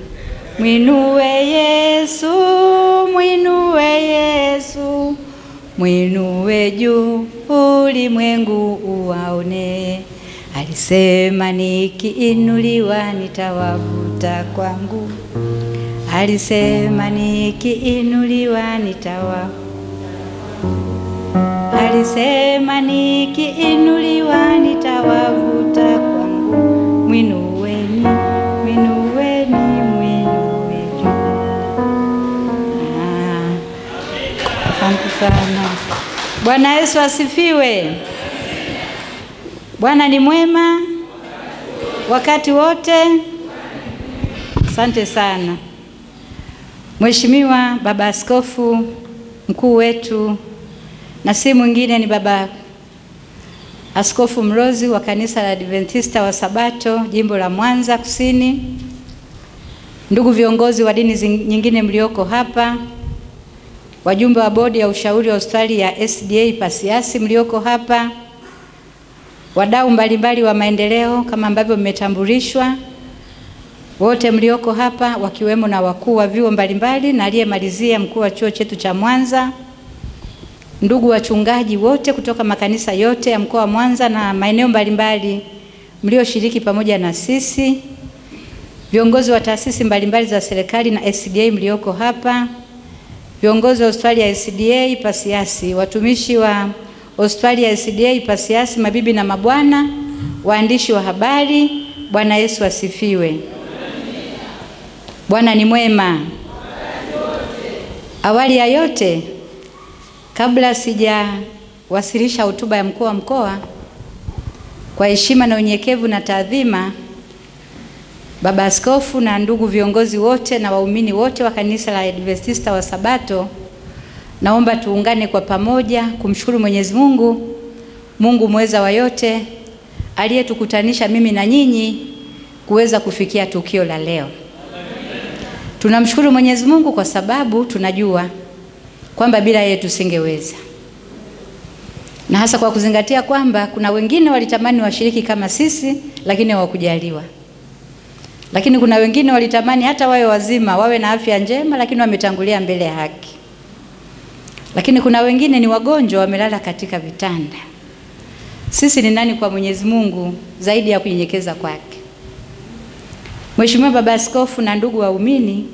H: Mwinue Yesu, mwinue Yesu, mwinue juu, ulimwengu uwaone. Alisema nikiinuliwa nitawavuta kwangu. Alisema nikiinuliwa Alisema nikiinuliwa nitawavuta kwangu. Mwinueni, mwinueni, mwinue juu. Asante sana. Bwana Yesu asifiwe. Bwana ni mwema wakati wote. Asante sana. Mheshimiwa Baba Askofu mkuu wetu, na si mwingine ni Baba Askofu Mlozi wa kanisa la Adventista wa Sabato jimbo la Mwanza Kusini, ndugu viongozi wa dini nyingine mlioko hapa, wajumbe wa bodi ya ushauri wa hospitali ya SDA Pasiansi mlioko hapa, wadau mbalimbali wa maendeleo kama ambavyo mmetambulishwa, wote mlioko hapa wakiwemo na wakuu wa vyuo mbalimbali na aliyemalizia mkuu wa chuo chetu cha Mwanza, ndugu wachungaji wote kutoka makanisa yote ya mkoa wa Mwanza na maeneo mbalimbali mlioshiriki pamoja na sisi, viongozi wa taasisi mbalimbali za serikali na SDA mlioko hapa, viongozi wa hospitali ya SDA Pasiansi, watumishi wa hospitali ya SDA Pasiansi, mabibi na mabwana, waandishi wa habari, Bwana Yesu asifiwe. Bwana ni mwema. Awali ya yote, kabla sijawasilisha hotuba ya mkuu wa mkoa, kwa heshima na unyenyekevu na taadhima, Baba Askofu na ndugu viongozi wote na waumini wote wa kanisa la Adventista wa Sabato, naomba tuungane kwa pamoja kumshukuru Mwenyezi Mungu, Mungu mweza wa yote, aliyetukutanisha mimi na nyinyi kuweza kufikia tukio la leo. Tunamshukuru Mwenyezi Mungu kwa sababu tunajua kwamba bila yeye tusingeweza. Na hasa kwa kuzingatia kwamba kuna wengine walitamani washiriki kama sisi lakini hawakujaliwa. Lakini kuna wengine walitamani hata wawe wazima, wawe na afya njema lakini wametangulia mbele ya haki. Lakini kuna wengine ni wagonjwa, wamelala katika vitanda. Sisi ni nani kwa Mwenyezi Mungu zaidi ya kunyenyekeza kwake? Mheshimiwa Baba Askofu na ndugu waumini,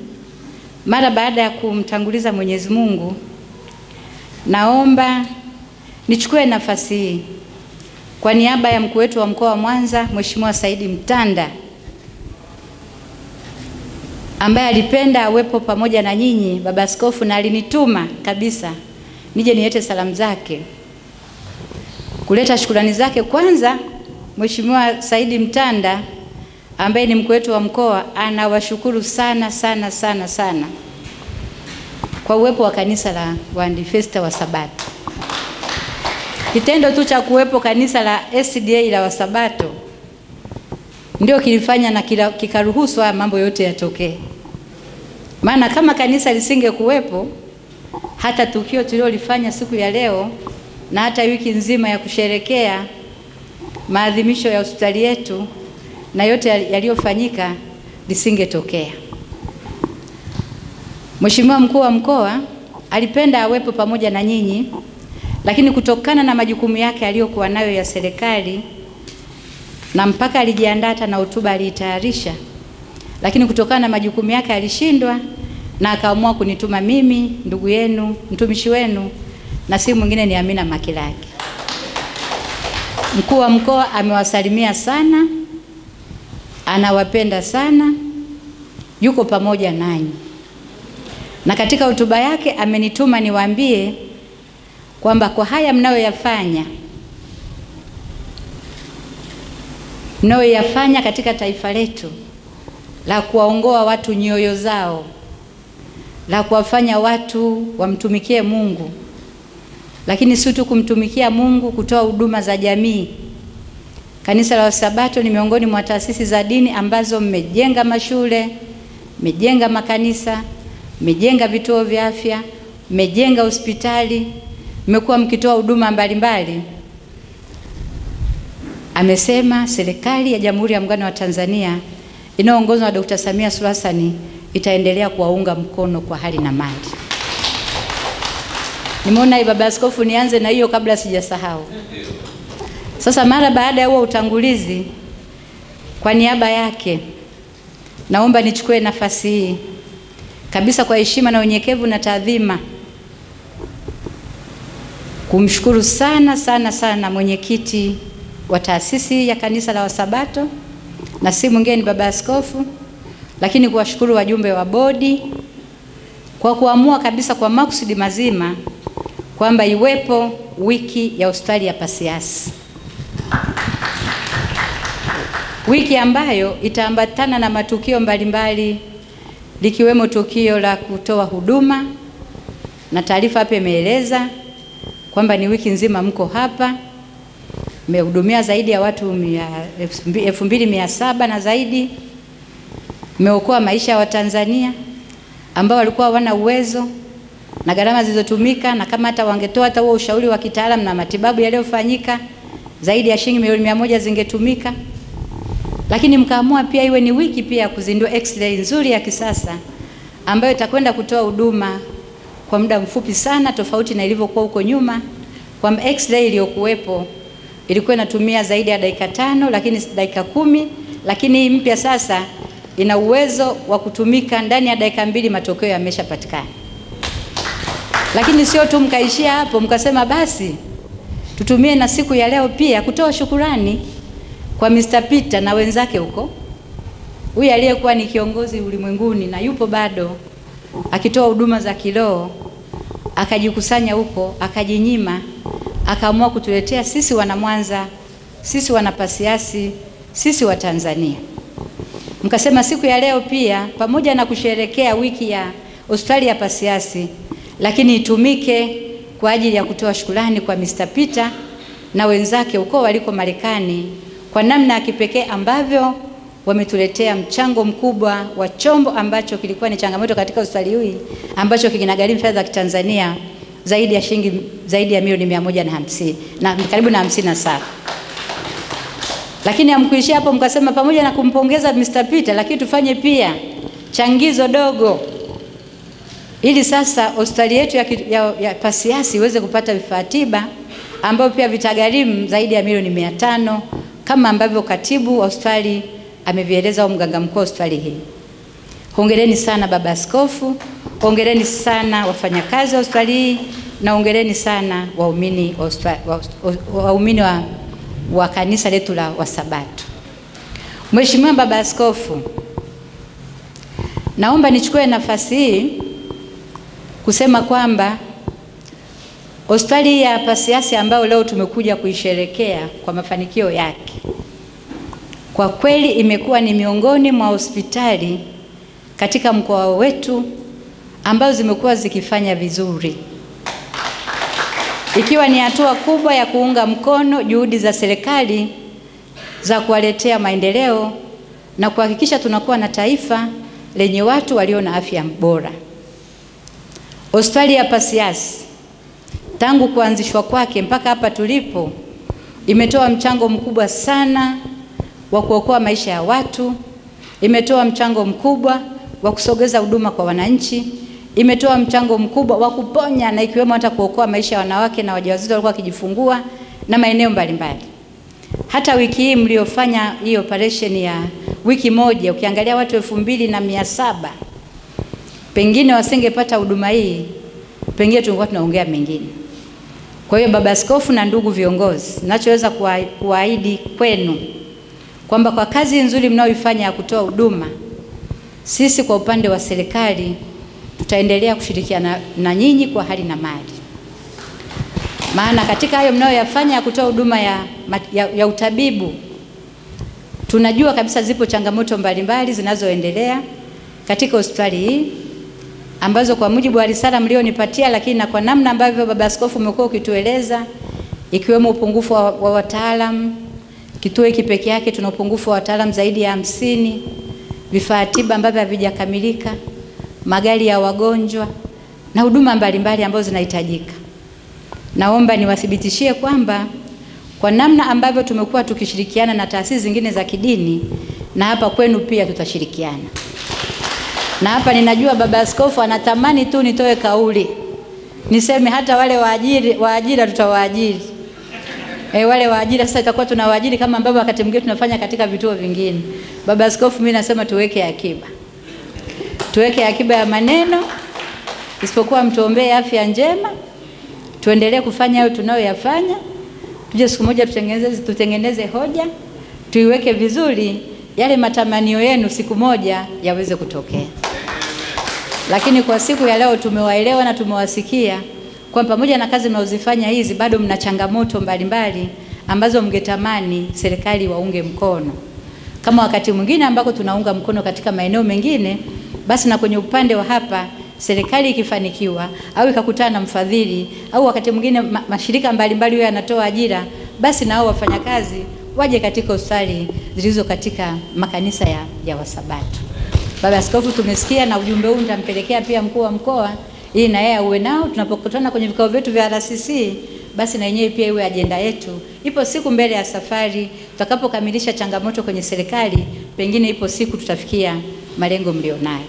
H: mara baada ya kumtanguliza Mwenyezi Mungu, naomba nichukue nafasi hii kwa niaba ya mkuu wetu wa mkoa wa Mwanza, Mheshimiwa Saidi Mtanda, ambaye alipenda awepo pamoja na nyinyi Baba Askofu, na alinituma kabisa nije nilete salamu zake, kuleta shukrani zake. Kwanza Mheshimiwa Saidi Mtanda ambaye ni mkuu wetu wa mkoa anawashukuru sana sana sana sana kwa uwepo wa kanisa la Waadventista wa Sabato. Kitendo tu cha kuwepo kanisa la SDA la Wasabato ndio kilifanya na kikaruhusu haya mambo yote yatokee. Maana kama kanisa lisinge kuwepo, hata tukio tulilolifanya siku ya leo na hata wiki nzima ya kusherekea maadhimisho ya hospitali yetu na yote yaliyofanyika lisingetokea. Mheshimiwa Mkuu wa Mkoa alipenda awepo pamoja na nyinyi, lakini kutokana na majukumu yake aliyokuwa nayo ya serikali na mpaka alijiandaa hata na hotuba aliitayarisha, lakini kutokana na majukumu yake alishindwa na akaamua kunituma mimi, ndugu yenu, mtumishi wenu, na si mwingine ni Amina Makilaki. Mkuu wa Mkoa amewasalimia sana, anawapenda sana, yuko pamoja nanyi. Na katika hotuba yake amenituma niwaambie kwamba kwa haya mnayoyafanya katika taifa letu la kuwaongoa watu nyoyo zao, la kuwafanya watu wamtumikie Mungu, lakini si tu kumtumikia Mungu, kutoa huduma za jamii. Kanisa la Wasabato ni miongoni mwa taasisi za dini ambazo mmejenga mashule, mmejenga makanisa, mmejenga vituo vya afya, mmejenga hospitali, mmekuwa mkitoa huduma mbalimbali. Amesema serikali ya Jamhuri ya Muungano wa Tanzania inayoongozwa na Dr. Samia Suluhu Hassan itaendelea kuwaunga mkono kwa hali na mali. Nimeona baba askofu nianze na hiyo kabla sijasahau. Sasa mara baada ya huo utangulizi, kwa niaba yake naomba nichukue nafasi hii kabisa kwa heshima na unyenyekevu na taadhima kumshukuru sana mwenyekiti wa taasisi ya kanisa la Wasabato, na si mwingine ni baba askofu, lakini kuwashukuru wajumbe wa bodi kwa kuamua kabisa kwa makusudi mazima kwamba iwepo wiki ya hospitali ya Pasiansi. Wiki ambayo itaambatana na matukio mbalimbali likiwemo tukio la kutoa huduma, na taarifa hapa imeeleza kwamba ni wiki nzima mko hapa, mmehudumia zaidi ya watu 2700 na zaidi, mmeokoa maisha ya Watanzania ambao walikuwa hawana uwezo na gharama zilizotumika, na kama hata wangetoa hata huo ushauri wa kitaalamu na matibabu yaliyofanyika zaidi ya shilingi milioni 100 zingetumika. Lakini mkaamua pia iwe ni wiki pia kuzindua X-ray nzuri ya kisasa ambayo itakwenda kutoa huduma kwa muda mfupi sana, tofauti na ilivyokuwa huko nyuma, kwamba X-ray iliyokuwepo ilikuwa inatumia zaidi ya dakika 5 lakini dakika 10, lakini hii mpya sasa ina uwezo wa kutumika ndani ya dakika 2 matokeo yameshapatikana. Lakini sio tu mkaishia hapo, mkasema basi tutumie na siku ya leo pia kutoa shukurani kwa Mr. Peter na wenzake huko. Huyu aliyekuwa ni kiongozi ulimwenguni na yupo bado akitoa huduma za kiroho, akajikusanya huko, akajinyima, akaamua kutuletea sisi wana Mwanza, sisi wana Pasiansi, sisi wa Tanzania. Mkasema siku ya leo pia pamoja na kusherekea wiki ya hospitali ya Pasiansi, lakini itumike kwa ajili ya kutoa shukrani kwa Mr. Peter na wenzake huko waliko Marekani kwa namna ya kipekee ambavyo wametuletea mchango mkubwa wa chombo ambacho kilikuwa ni changamoto katika hospitali hii, ambacho kinagharimu fedha za Tanzania zaidi ya milioni 150 na karibu na 57. Lakini hamkuishia hapo, mkasema pamoja na kumpongeza Mr. Peter, lakini tufanye pia changizo dogo ili sasa hospitali yetu ya Pasiansi iweze kupata vifaa tiba ambavyo pia vitagharimu zaidi ya milioni 500 kama ambavyo katibu wa hospitali amevieleza, au mganga mkuu wa hospitali hii. Hongereni sana baba askofu, hongereni sana wafanyakazi wa hospitali hii, na hongereni sana waumini wa kanisa letu la Wasabato. Mheshimiwa baba askofu, naomba nichukue nafasi hii kusema kwamba hospitali ya Pasiansi ambayo leo tumekuja kuisherekea kwa mafanikio yake, kwa kweli imekuwa ni miongoni mwa hospitali katika mkoa wetu ambazo zimekuwa zikifanya vizuri, ikiwa ni hatua kubwa ya kuunga mkono juhudi za serikali za kuwaletea maendeleo na kuhakikisha tunakuwa na taifa lenye watu walio na afya bora. Hospitali ya Pasiansi tangu kuanzishwa kwake mpaka hapa tulipo imetoa mchango mkubwa sana wa kuokoa maisha ya watu, imetoa mchango mkubwa wa kusogeza huduma kwa wananchi, imetoa mchango mkubwa wa kuponya na ikiwemo hata kuokoa maisha ya wanawake na wajawazito walikuwa wakijifungua na maeneo mbalimbali. Hata wiki hii mliofanya hii operation ya wiki moja, ukiangalia watu 2700 pengine wasingepata huduma hii, pengine tungekuwa tunaongea mengine. Kwa hiyo Baba Askofu na ndugu viongozi, ninachoweza kuahidi kwenu kwamba kwa kazi nzuri mnayoifanya ya kutoa huduma, sisi kwa upande wa serikali tutaendelea kushirikiana na nyinyi kwa hali na mali. Maana katika hayo mnayoyafanya ya kutoa huduma ya utabibu, tunajua kabisa zipo changamoto mbalimbali zinazoendelea katika hospitali hii ambazo kwa mujibu wa risala mlionipatia, lakini na kwa namna ambavyo Baba Askofu umekuwa ukitueleza, ikiwemo upungufu wa wataalamu. Kituo hiki peke yake tuna upungufu wa wataalamu zaidi ya 50, vifaa tiba ambavyo havijakamilika, magari ya wagonjwa na huduma mbalimbali ambazo zinahitajika. Naomba niwathibitishie kwamba kwa namna ambavyo tumekuwa tukishirikiana na taasisi zingine za kidini, na hapa kwenu pia tutashirikiana. Na hapa ninajua Baba Askofu anatamani tu nitoe kauli, niseme hata wale waajira tutawaajiri. Wale waajira sasa itakuwa tunawaajiri kama ambavyo wakati mwingine tunafanya katika vituo vingine. Baba Askofu, mimi nasema tuweke akiba. Tuweke akiba ya maneno, isipokuwa mtuombee afya njema, tuendelee kufanya hayo tunayoyafanya. Tuje siku moja tutengeneze hoja, tuiweke vizuri, yale matamanio yenu siku moja yaweze kutokea. Lakini kwa siku ya leo tumewaelewa na tumewasikia kwa pamoja na kazi mnazozifanya hizi, bado mna changamoto mbalimbali ambazo mngetamani serikali waunge mkono. Kama wakati mwingine ambako tunaunga mkono katika maeneo mengine, basi na kwenye upande wa hapa serikali ikifanikiwa au ikakutana na mfadhili au wakati mwingine mashirika mbalimbali yao yanatoa ajira, basi na hao wafanyakazi waje katika hospitali zilizo katika makanisa ya Wasabato. Baba Askofu, tumesikia na ujumbe huu nitampelekea pia mkuu wa mkoa ili na yeye uwe nao tunapokutana kwenye vikao vyetu vya RCC, basi na yenyewe pia iwe ajenda yetu. Ipo siku mbele ya safari tutakapokamilisha changamoto kwenye serikali, pengine ipo siku tutafikia malengo mlionayo.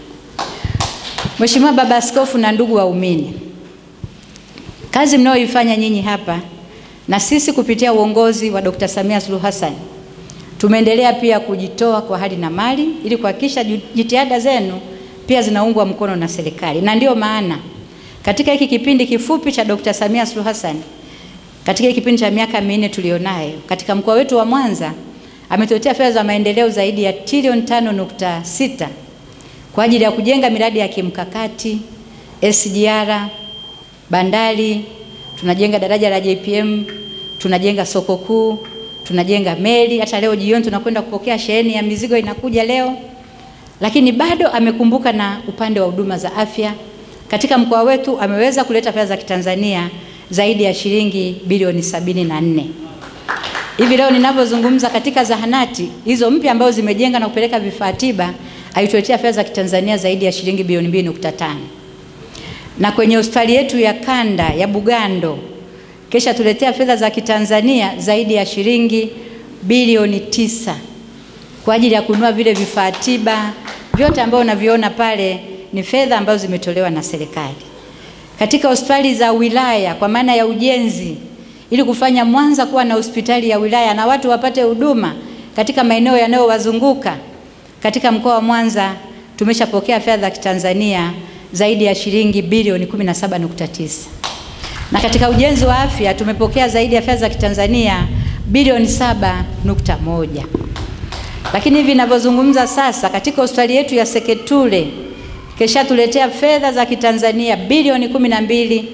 H: Mheshimiwa Baba Askofu na ndugu waumini, kazi mnayoifanya nyinyi hapa na sisi kupitia uongozi wa Dr. Samia Suluhu Hassan tumeendelea pia kujitoa kwa hali na mali ili kuhakikisha jitihada zenu pia zinaungwa mkono na serikali. Na ndio maana katika hiki kipindi kifupi cha Dr. Samia Suluhu Hassan, katika hiki kipindi cha miaka 4 tulionayo katika mkoa wetu wa Mwanza, ametuletea fedha za maendeleo zaidi ya trilioni 5.6 kwa ajili ya kujenga miradi ya kimkakati, SGR, bandari, tunajenga daraja la JPM, tunajenga soko kuu, tunajenga meli. Hata leo jioni tunakwenda kupokea sheheni ya mizigo inakuja leo. Lakini bado amekumbuka na upande wa huduma za afya. Katika mkoa wetu ameweza kuleta fedha za kitanzania zaidi ya shilingi bilioni 74. Hivi leo ninapozungumza katika zahanati hizo mpya ambazo zimejenga na kupeleka vifaa tiba, alituletea fedha za kitanzania zaidi ya shilingi bilioni 2.5. Na kwenye hospitali yetu ya kanda ya Bugando kesha tuletea fedha za kitanzania zaidi ya shilingi bilioni 9 kwa ajili ya kununua vile vifaa tiba vyote ambao unaviona pale ni fedha ambazo zimetolewa na serikali. Katika hospitali za wilaya kwa maana ya ujenzi, ili kufanya Mwanza kuwa na hospitali ya wilaya na watu wapate huduma katika maeneo yanayowazunguka, katika mkoa wa Mwanza tumeshapokea fedha za kitanzania zaidi ya shilingi bilioni 17.9. Na katika ujenzi wa afya tumepokea zaidi ya fedha za kitanzania bilioni 7.1. Lakini hivi ninavyozungumza sasa katika hospitali yetu ya Seketule kesha tuletea fedha za kitanzania bilioni 12.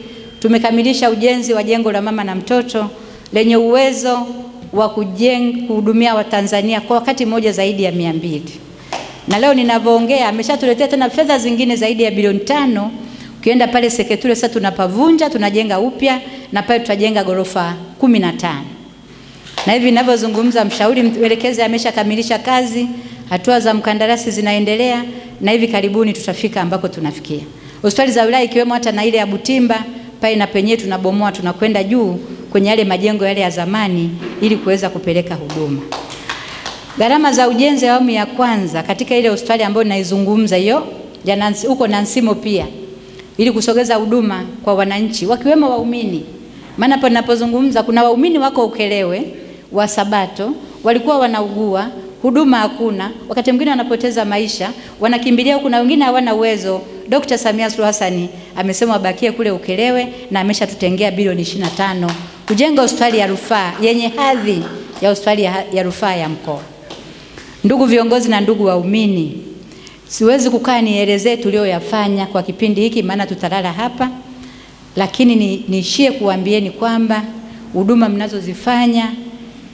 H: Tumekamilisha ujenzi wa jengo la mama na mtoto lenye uwezo wa kuhudumia Watanzania kwa wakati mmoja zaidi ya 200. Na leo ninavyoongea ameshatuletea tena fedha zingine zaidi ya bilioni 5 Ukienda pale Seketure sasa tunapavunja, tunajenga upya na pale tutajenga ghorofa 15. Na hivi ninavyozungumza mshauri mwelekezi ameshakamilisha kazi, hatua za mkandarasi zinaendelea na hivi karibuni tutafika ambako tunafikia. Hospitali za wilaya ikiwemo hata na ile ya Butimba pale na penyewe tunabomoa, tunakwenda juu kwenye yale majengo yale ya zamani ili kuweza kupeleka huduma. Gharama za ujenzi wa awamu ya kwanza katika ile hospitali ambayo naizungumza hiyo ya Nancy, huko Nansimo pia, ili kusogeza huduma kwa wananchi wakiwemo waumini. Maana hapo ninapozungumza kuna waumini wako Ukelewe wa Sabato walikuwa wanaugua, huduma hakuna, wakati mwingine wanapoteza maisha, wanakimbilia huko na wengine hawana uwezo. Dr. Samia Suluhu Hassan amesema wabakie kule Ukelewe na ameshatutengea bilioni 25 kujenga hospitali ya rufaa yenye hadhi ya hospitali ya rufaa ya mkoa. Ndugu viongozi na ndugu waumini, siwezi kukaa nielezee tulioyafanya kwa kipindi hiki maana tutalala hapa, lakini niishie kuambieni kwamba huduma mnazozifanya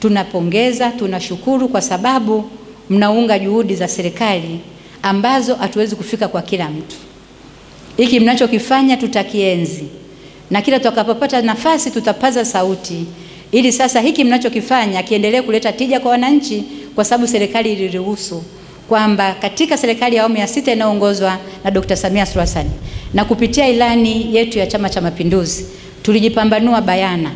H: tunapongeza, tunashukuru kwa sababu mnaunga juhudi za serikali ambazo hatuwezi kufika kwa kila mtu. Hiki mnachokifanya tutakienzi na kila tutakapopata nafasi tutapaza sauti ili sasa hiki mnachokifanya kiendelee kuleta tija kwa wananchi, kwa sababu serikali iliruhusu kwamba katika serikali ya awamu ya 6 inayoongozwa na Dr. Samia Suluhu Hassan na kupitia ilani yetu ya Chama cha Mapinduzi tulijipambanua bayana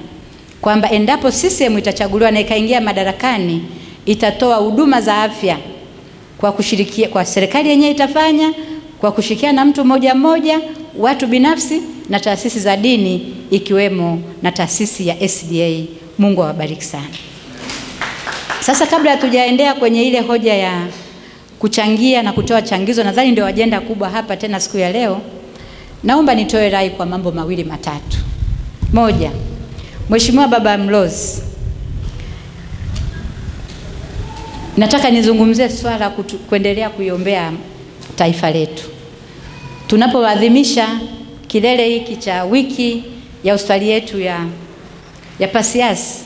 H: kwamba endapo CCM itachaguliwa na ikaingia madarakani itatoa huduma za afya kwa kushirikia, kwa serikali yenyewe itafanya kwa kushirikiana na mtu mmoja mmoja, watu binafsi na taasisi za dini ikiwemo na taasisi ya SDA. Mungu awabariki sana. Sasa kabla hatujaendea kwenye ile hoja ya kuchangia na kutoa changizo, nadhani ndio ajenda kubwa hapa tena siku ya leo, naomba nitoe rai kwa mambo mawili matatu. Moja, Mheshimiwa Baba Mlozi, nataka nizungumzie swala kuendelea kuiombea taifa letu. Tunapoadhimisha kilele hiki cha wiki ya hospitali yetu ya Pasiansi,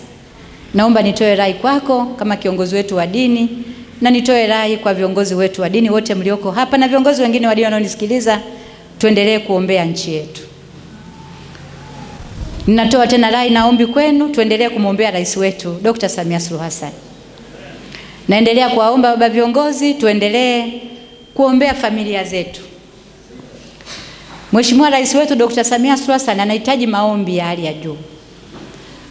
H: naomba nitoe rai kwako kama kiongozi wetu wa dini na nitoe rai kwa viongozi wetu wa dini wote mlioko hapa na viongozi wengine wa dini wanaonisikiliza, tuendelee kuombea nchi yetu. Ninatoa tena rai na ombi kwenu, tuendelee kumwombea rais wetu Dr. Samia Suluhu Hassan. Naendelea kuwaomba baba viongozi, tuendelee kuombea familia zetu. Mheshimiwa rais wetu Dr. Samia Suluhu Hassan anahitaji maombi ya hali ya juu.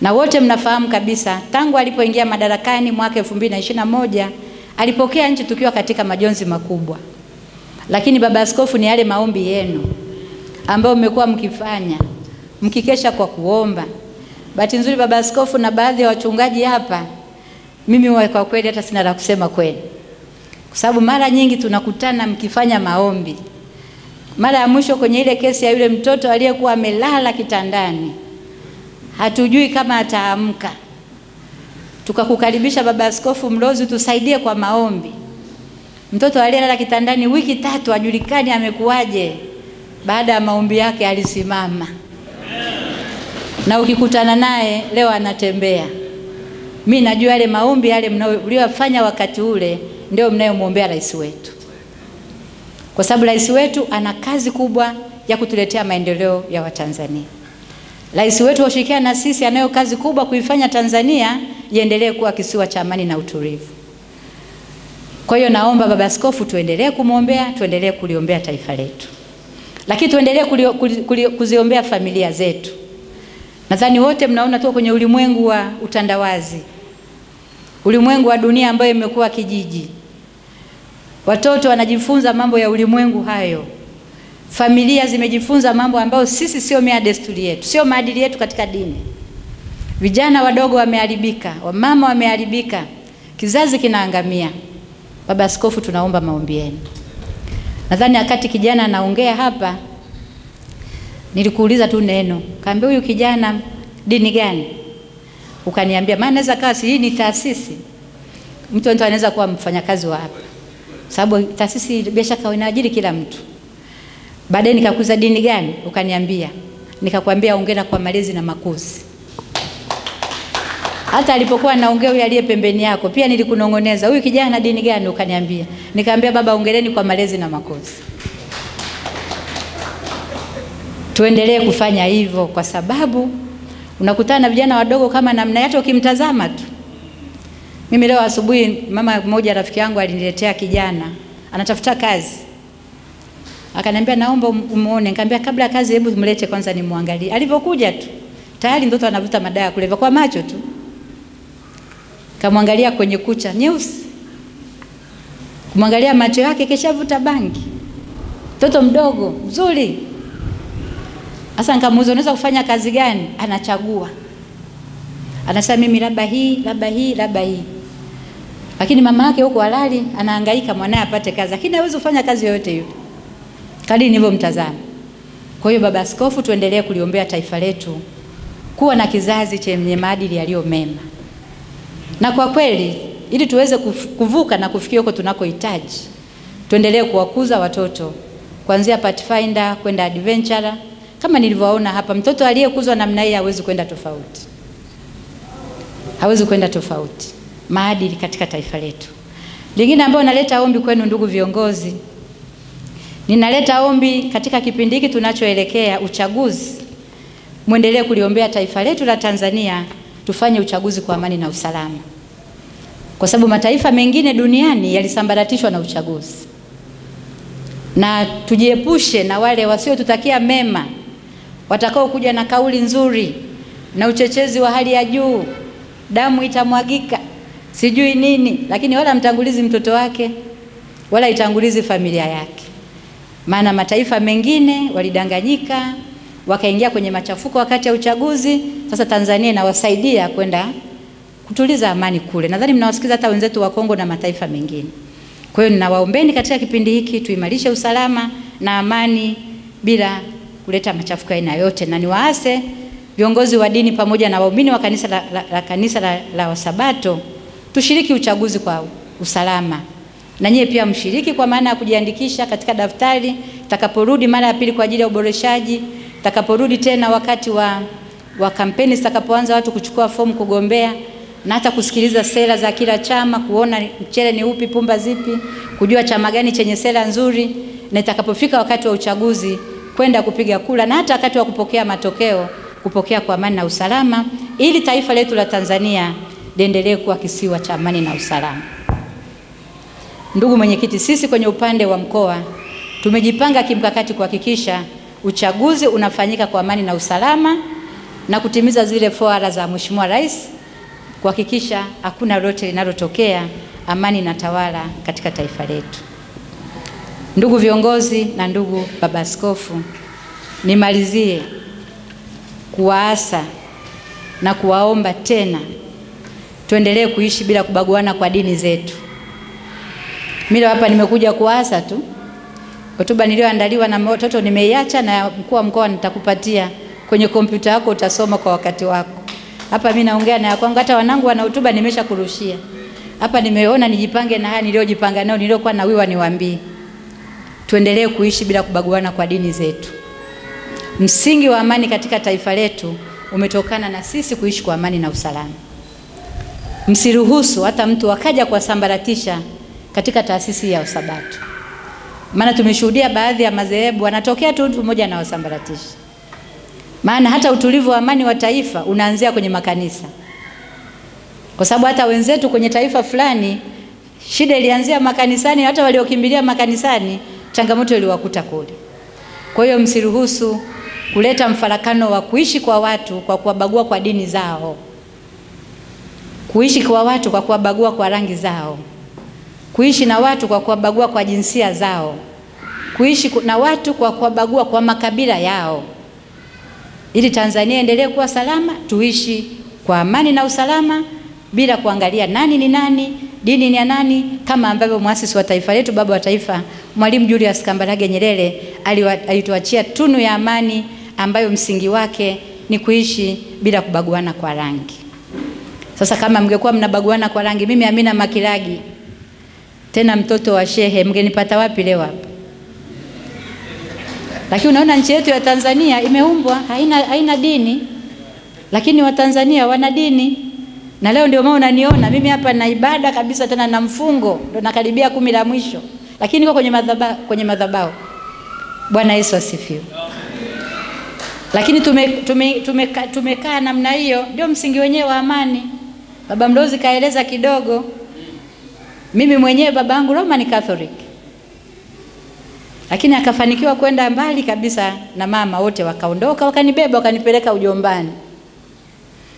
H: Na wote mnafahamu kabisa tangu alipoingia madarakani mwaka 2021 alipokea nchi tukiwa katika majonzi makubwa. Lakini baba askofu, ni yale maombi yenu ambayo mmekuwa mkifanya, mkikesha kwa kuomba. Bahati nzuri baba askofu na baadhi ya wachungaji hapa, mimi kwa kweli hata sina la kusema kweli. Kwa sababu mara nyingi tunakutana mkifanya maombi. Mara ya mwisho kwenye ile kesi ya yule mtoto aliyekuwa amelala kitandani, hatujui kama ataamka, tukakukaribisha baba askofu Mlozi tusaidie kwa maombi. Mtoto aliyelala kitandani wiki 3 ajulikani amekuaje, baada ya maombi yake alisimama. Na ukikutana naye leo anatembea. Mimi najua yale maombi yale mliofanya wakati ule ndio mnayomwombea rais wetu. Kwa sababu rais wetu ana kazi kubwa ya kutuletea maendeleo ya Watanzania. Rais wetu washirikiana na sisi, anayo kazi kubwa kuifanya Tanzania iendelee kuwa kisiwa cha amani na utulivu. Kwa hiyo naomba baba askofu tuendelee kumwombea, tuendelee kuliombea taifa letu. Lakini tuendelee kuziombea familia zetu. Nadhani wote mnaona tu kwenye ulimwengu wa utandawazi, ulimwengu wa dunia ambayo imekuwa kijiji. Watoto wanajifunza mambo ya ulimwengu hayo. Familia zimejifunza mambo ambayo sisi sio mia desturi yetu, sio maadili yetu katika dini. Vijana wadogo wameharibika, wamama wameharibika, kizazi kinaangamia. Baba askofu, tunaomba maombi yenu. Nadhani wakati kijana anaongea hapa nilikuuliza tu neno, kaambia huyu kijana dini gani? Ukaniambia maana naweza kasi hii ni taasisi. Mtu anaweza kuwa mfanyakazi wa hapa. Sababu taasisi biashara inaajiri kila mtu. Baadaye nikakuza dini gani? Ukaniambia. Nikakwambia ongera kwa malezi na makuzi. Hata alipokuwa naongea yule aliye pembeni yako pia nilikunongoneza, huyu kijana dini gani? Ukaniambia. Nikamwambia baba ongereni kwa malezi na makuzi. Tuendelee kufanya hivyo, kwa sababu unakutana na vijana wadogo kama namna hata ukimtazama tu. Mimi leo asubuhi mama mmoja rafiki yangu aliniletea kijana anatafuta kazi. Akaniambia naomba umuone. Nikamwambia kabla kazi hebu mlete kwanza nimwangalie. Alipokuja tu tayari mtoto anavuta madawa kulevya kwa macho tu. Kamwangalia kwenye kucha nyeusi. Kumwangalia macho yake kishavuta bangi. Mtoto mdogo mzuri. Sasa nikamuuliza unaweza kufanya kazi gani? Anachagua. Anasema mimi labda hii, labda hii, labda hii. Lakini mama yake huko halali anahangaika mwanae apate kazi, lakini hawezi kufanya kazi yoyote hiyo. Kadri nilivyomtazama. Kwa hiyo baba askofu, tuendelee kuliombea taifa letu kuwa na kizazi chenye maadili yaliyo mema. Na kwa kweli ili tuweze kuvuka na kufikia huko tunakohitaji, tuendelee kuwakuza watoto kuanzia Pathfinder kwenda Adventure. Kama nilivyoona hapa, mtoto aliyekuzwa namna hii hawezi kwenda tofauti. Hawezi kwenda tofauti. Maadili katika taifa letu. Lingine ambao naleta ombi kwenu ndugu viongozi. Ninaleta ombi katika kipindi hiki tunachoelekea uchaguzi. Muendelee kuliombea taifa letu la Tanzania, tufanye uchaguzi kwa amani na usalama. Kwa sababu mataifa mengine duniani yalisambaratishwa na uchaguzi. Na tujiepushe na wale wasiotutakia mema, watakao kuja na kauli nzuri na uchochezi wa hali ya juu, damu itamwagika, sijui nini, lakini wala mtangulizi mtoto wake, wala itangulizi familia yake. Maana mataifa mengine walidanganyika, wakaingia kwenye machafuko wakati ya uchaguzi. Sasa Tanzania inawasaidia kwenda kutuliza amani kule. Nadhani mnawasikiza hata wenzetu wa Kongo na mataifa mengine. Kwa hiyo ninawaombeni katika kipindi hiki tuimarishe usalama na amani bila kuleta machafuko aina yote, na niwaase viongozi wa dini pamoja na waumini wa kanisa la Wasabato tushiriki uchaguzi kwa usalama. Na nyie pia mshiriki kwa maana ya kujiandikisha katika daftari takaporudi mara ya pili kwa ajili ya uboreshaji, takaporudi tena wakati wa kampeni zitakapoanza watu kuchukua fomu kugombea, na hata kusikiliza sera za kila chama, kuona mchele ni upi, pumba zipi, kujua chama gani chenye sera nzuri, na itakapofika wakati wa uchaguzi kwenda kupiga kura, na hata wakati wa kupokea matokeo kupokea kwa amani na usalama, ili taifa letu la Tanzania liendelee kuwa kisiwa cha amani na usalama. Ndugu mwenyekiti, sisi kwenye upande wa mkoa tumejipanga kimkakati kuhakikisha uchaguzi unafanyika kwa amani na usalama na kutimiza zile foara za Mheshimiwa Rais, kuhakikisha hakuna lolote linalotokea, amani na tawala katika taifa letu. Ndugu viongozi na ndugu baba askofu, nimalizie kuwaasa na kuwaomba tena tuendelee kuishi bila kubaguana kwa dini zetu. Mimi hapa nimekuja kuwaasa tu. Hotuba niliyoandaliwa na watoto nimeiacha, na mkuu wa mkoa nitakupatia kwenye kompyuta yako, utasoma kwa wakati wako. Hapa mimi naongea na kwangu, hata wanangu wana hotuba nimeshakurushia. Hapa nimeona nijipange na haya niliyojipanga nao, niliokuwa na wiwa niwaambie. Tuendelee kuishi bila kubaguana kwa dini zetu. Msingi wa amani katika taifa letu umetokana na sisi kuishi kwa amani na usalama. Msiruhusu hata mtu akaja kuwasambaratisha katika taasisi ya Usabato. Maana tumeshuhudia baadhi ya madhehebu wanatokea tu mtu mmoja na wasambaratisha. Maana hata utulivu wa amani wa taifa unaanzia kwenye makanisa. Kwa sababu hata wenzetu kwenye taifa fulani shida ilianzia makanisani, hata waliokimbilia makanisani changamoto iliwakuta kule. Kwa hiyo msiruhusu kuleta mfarakano wa kuishi kwa watu kwa kuwabagua kwa dini zao. Kuishi kwa watu kwa kuwabagua kwa rangi zao. Kuishi na watu kwa kuwabagua kwa jinsia zao. Kuishi na watu kwa kuwabagua kwa makabila yao. Ili Tanzania endelee kuwa salama, tuishi kwa amani na usalama bila kuangalia nani ni nani, dini ni ya nani, kama ambavyo muasisi wa taifa letu, baba wa taifa, Mwalimu Julius Kambarage Nyerere alituachia tunu ya amani ambayo msingi wake ni kuishi bila kubaguana kwa rangi. Sasa kama mngekuwa mnabaguana kwa rangi, mimi Amina Makilagi tena mtoto wa shehe, mngenipata wapi leo hapa? Lakini unaona nchi yetu ya Tanzania imeumbwa haina dini, lakini Watanzania wana dini. Na leo ndio maana unaniona mimi hapa na ibada kabisa, tena na mfungo, ndo nakaribia 10 la mwisho, lakini niko kwenye madhabahu. Bwana Yesu asifiwe. Lakini tumekaa namna hiyo, ndio msingi wenyewe wa amani. Baba Mlozi kaeleza kidogo. Mimi mwenyewe babangu Roman Catholic, lakini akafanikiwa kwenda mbali kabisa na mama, wote wakaondoka, wakanibeba, wakanipeleka ujombani.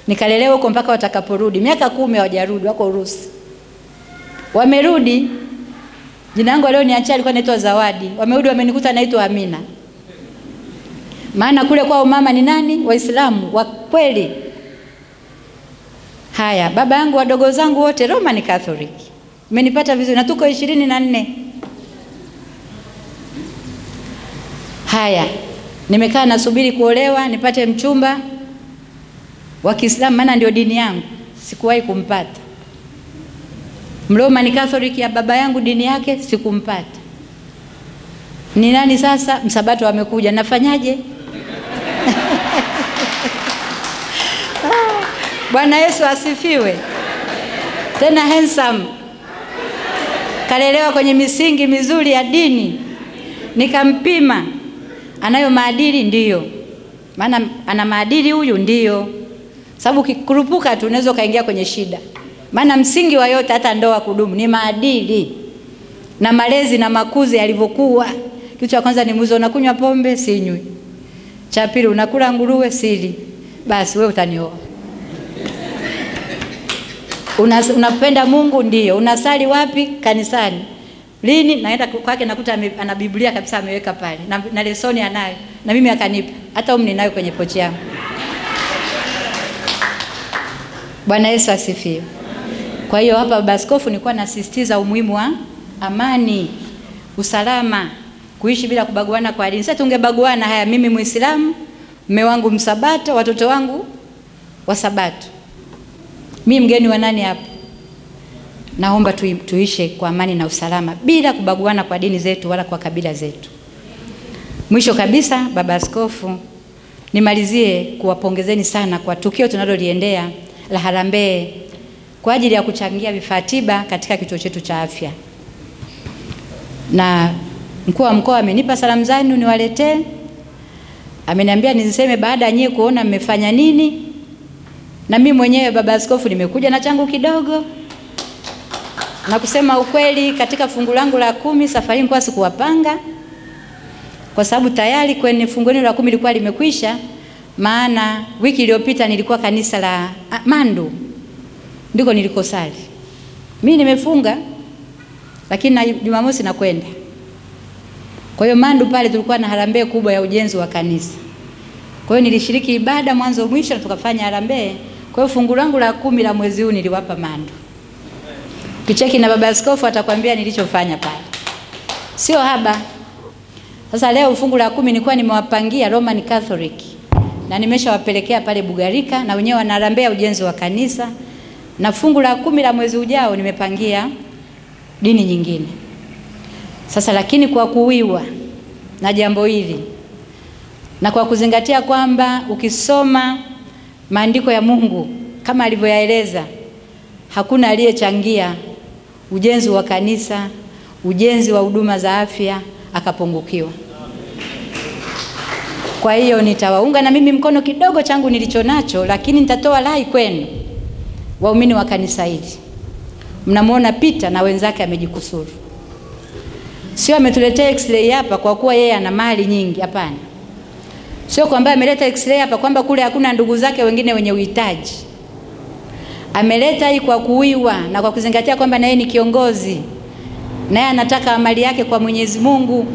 H: Nikalelewa huko mpaka watakaporudi. Miaka 10 hawajarudi, wako Urusi. Wamerudi, jina langu leo niacha alikuwa anaitwa Zawadi. Wamerudi wamenikuta naitwa Amina. Maana kule kwao mama ni nani? Waislamu wa kweli. Haya, baba yangu, wadogo zangu wote Roman Catholic. Umenipata vizuri, na tuko 24. Haya, nimekaa nasubiri kuolewa, nipate mchumba wa Kiislamu, maana ndio dini yangu. Sikuwahi kumpata. Roman Catholic ya baba yangu, dini yake sikumpata. Ni nani sasa? Msabato wamekuja, nafanyaje? Bwana Yesu asifiwe. Tena handsome. Kalelewa kwenye misingi mizuri ya dini. Nikampima. Anayo maadili? Ndiyo. Maana ana maadili huyu? Ndiyo. Sababu ukikurupuka tu unaweza kaingia kwenye shida. Maana msingi wa yote hata ndoa kudumu ni maadili na malezi na makuzi yalivyokuwa. Kitu cha kwanza ni mwizo, unakunywa pombe? Sinywi. Cha pili, unakula nguruwe? Sili. Basi wewe utanioa. Unapenda Mungu? Ndiyo. Unasali wapi? Kanisani. Lini? Naenda kwake nakuta ana Biblia kabisa ameweka pale. Na lesoni anayo. Na mimi akanipa. Hata ninayo kwenye pochi yangu. Bwana Yesu asifiwe. Kwa hiyo hapa baba askofu nilikuwa nasisitiza umuhimu wa amani, usalama, kuishi bila kubaguana kwa dini. Sasa tungebaguana, haya mimi Muislamu, mume wangu Msabato, watoto wangu wa Sabato. Mimi mgeni wa nani hapa? Naomba tuishi kwa amani na usalama bila kubaguana kwa dini zetu wala kwa kabila zetu. Mwisho kabisa baba askofu, nimalizie kuwapongezeni sana kwa tukio tunaloliendea la harambee kwa ajili ya kuchangia vifaa tiba katika kituo chetu cha afya. Na mkuu wa mkoa amenipa salamu zangu niwaletee. Ameniambia niziseme baada ya nyie kuona mmefanya nini. Na mimi mwenyewe baba askofu nimekuja na changu kidogo. Na kusema ukweli, katika fungu langu la 10 safari nilikuwa sikuwapanga. Kwa sababu tayari kwenye fungu la 10 lilikuwa limekwisha. Maana wiki iliyopita nilikuwa kanisa la Mandu. Ndiko nilikosali. Mimi nimefunga, lakini na Jumamosi nakwenda. Kwa hiyo Mandu pale tulikuwa na harambee kubwa ya ujenzi wa kanisa. Kwa hiyo nilishiriki ibada mwanzo mwisho na tukafanya harambee. Kwa hiyo fungu langu la 10 la mwezi huu niliwapa Mandu. Kicheki na baba askofu atakwambia nilichofanya pale. Sio haba. Sasa leo fungu la 10 nilikuwa nimewapangia Roman Catholic. Na nimeshawapelekea pale Bugarika na wenyewe wanaharambea ujenzi wa kanisa. Na fungu la 10 la mwezi ujao nimepangia dini nyingine. Sasa lakini kwa kuwiwa na jambo hili na kwa kuzingatia kwamba ukisoma maandiko ya Mungu kama alivyoyaeleza, hakuna aliyechangia ujenzi wa kanisa, ujenzi wa huduma za afya akapungukiwa. Kwa hiyo nitawaunga na mimi mkono kidogo changu nilichonacho, lakini nitatoa rai kwenu waumini wa kanisa hili. Mnamuona Peter na wenzake amejikusuru. Sio ametuletea x-ray hapa kwa kuwa yeye ana mali nyingi, hapana. Sio kwamba ameleta x-ray hapa kwamba kule hakuna ndugu zake wengine wenye uhitaji. Ameleta hii kwa kuwiwa na kwa kuzingatia kwamba na yeye ni kiongozi. Naye anataka amali yake kwa Mwenyezi Mungu.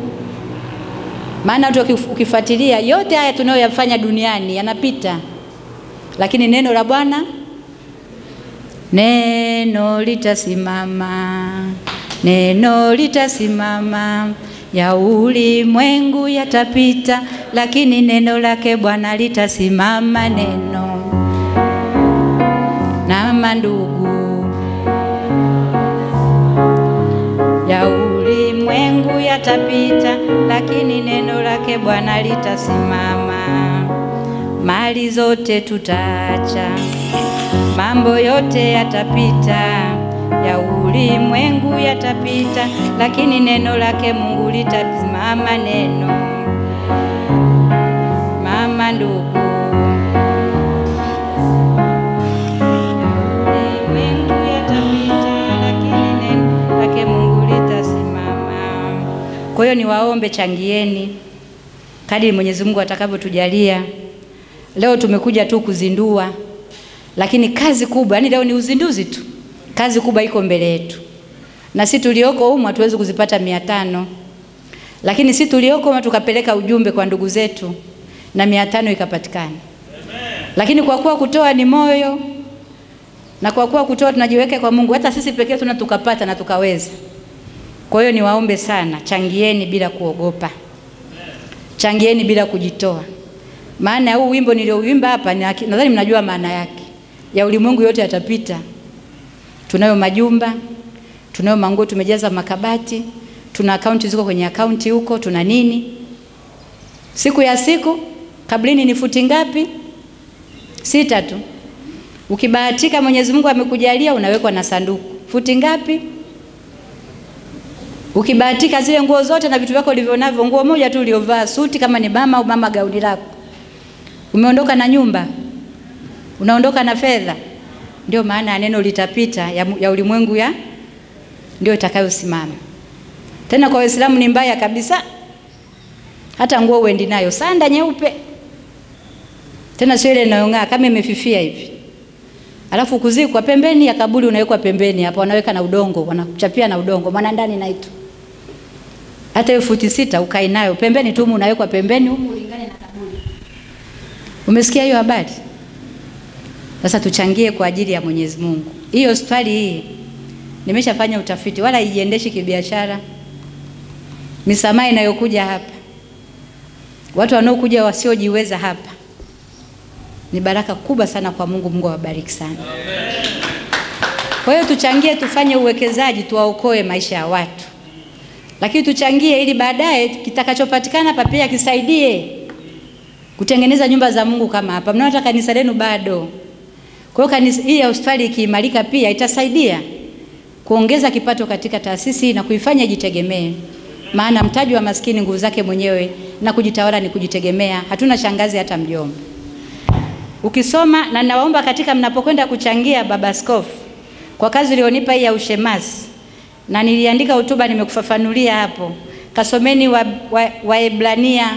H: Maana ukifuatilia yote haya tunayoyafanya duniani yanapita. Lakini neno la Bwana, neno litasimama, neno litasimama, ya ulimwengu yatapita, lakini neno lake Bwana litasimama. Neno na mandugu, ya ulimwengu yatapita, lakini neno lake Bwana litasimama. Mali zote tutaacha, mambo yote yatapita, ya ulimwengu yatapita, lakini neno lake Mungu litasimama. Neno mama kama ndugu. Ulimwengu yatapita, lakini neno lake Mungu litasimama. Kwa hiyo niwaombe, changieni kadri Mwenyezi Mungu atakavyotujalia. Leo tumekuja tu kuzindua, lakini kazi kubwa, yani leo ni uzinduzi tu. Kazi kubwa iko mbele yetu. Na sisi tulioko humu hatuwezi kuzipata 500. Lakini sisi tulioko humu tukapeleka ujumbe kwa ndugu zetu na 500 ikapatikana. Lakini kwa kuwa kutoa ni moyo, na kwa kuwa kutoa tunajiweka kwa Mungu, hata sisi pekee tukapata na tukaweza. Kwa hiyo niwaombe sana, changieni bila kuogopa. Changieni bila kujitoa. Maana huu wimbo niliouimba hapa nadhani mnajua maana yake. Ya ulimwengu yote yatapita. Tunayo majumba, tunayo manguo tumejaza makabati, tuna akaunti ziko kwenye akaunti huko, tuna nini? Siku ya siku, kablini ni futi ngapi? 6 tu. Ukibahatika Mwenyezi Mungu amekujalia unawekwa na sanduku. Futi ngapi? Ukibahatika zile nguo zote na vitu vyako ulivyonavyo, nguo moja tu uliovaa, suti kama ni mama au mama gauni lako. Umeondoka na nyumba. Unaondoka na fedha. Ndio maana neno litapita ya ulimwengu ya ndio itakayosimama. Tena kwa Waislamu ni mbaya kabisa. Hata nguo uendi nayo sanda nyeupe. Tena sio ile inayong'aa kama imefifia hivi. Alafu kuzikwa pembeni ya kaburi unawekwa pembeni hapo, wanaweka na udongo, wanachapia na udongo, maana ndani naitu. Hata hiyo futi 6 ukae nayo pembeni tu, unawekwa pembeni huko ulingane na kaburi. Umesikia hiyo habari? Sasa tuchangie kwa ajili ya Mwenyezi Mungu. Hiyo hospitali hii nimeshafanya utafiti, wala haijiendeshi kibiashara. Misamaha inayokuja hapa, watu wanaokuja wasiojiweza hapa, ni baraka kubwa sana kwa Mungu. Mungu awabariki sana. Kwa hiyo tuchangie, tufanye uwekezaji, tuwaokoe maisha ya watu. Lakini tuchangie ili baadaye kitakachopatikana hapa pia kisaidie kutengeneza nyumba za Mungu kama hapa. Mnaona kanisa lenu bado. Kwa hiyo kanisa hii ya hospitali ikiimarika pia itasaidia kuongeza kipato katika taasisi na kuifanya jitegemee. Maana mtaji wa maskini nguvu zake mwenyewe, na kujitawala ni kujitegemea. Hatuna shangazi hata mjomba. Ukisoma, na naomba katika mnapokwenda kuchangia baba askofu, kwa kazi ulionipa hii ya ushemasi, na niliandika hotuba nimekufafanulia hapo. Kasomeni Waebrania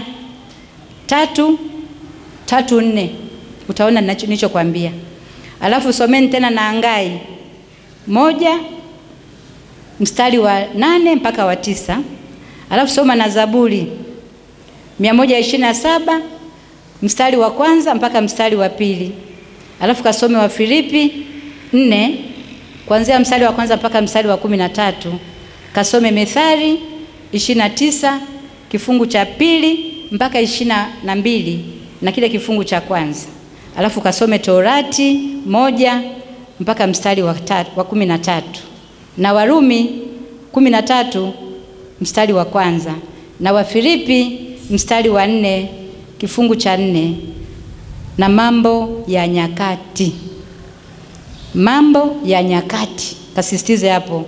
H: 3:4. Utaona nilichokuambia. Alafu someni tena na Hagai 1 mstari wa 8 mpaka wa 9. Alafu soma na Zaburi 127 mstari wa 1 mpaka mstari wa 2. Alafu kasome wa Filipi 4 kuanzia mstari wa 1 mpaka mstari wa 13. Kasome Methali 29 kifungu cha 2 mpaka 22 na kile kifungu cha 1. Alafu kasome Torati 1 mpaka mstari wa 13. Na Warumi 13 mstari wa 1. Na wa Filipi mstari wa 4 kifungu cha 4. Na Mambo ya Nyakati. Mambo ya Nyakati. Kasisitize hapo.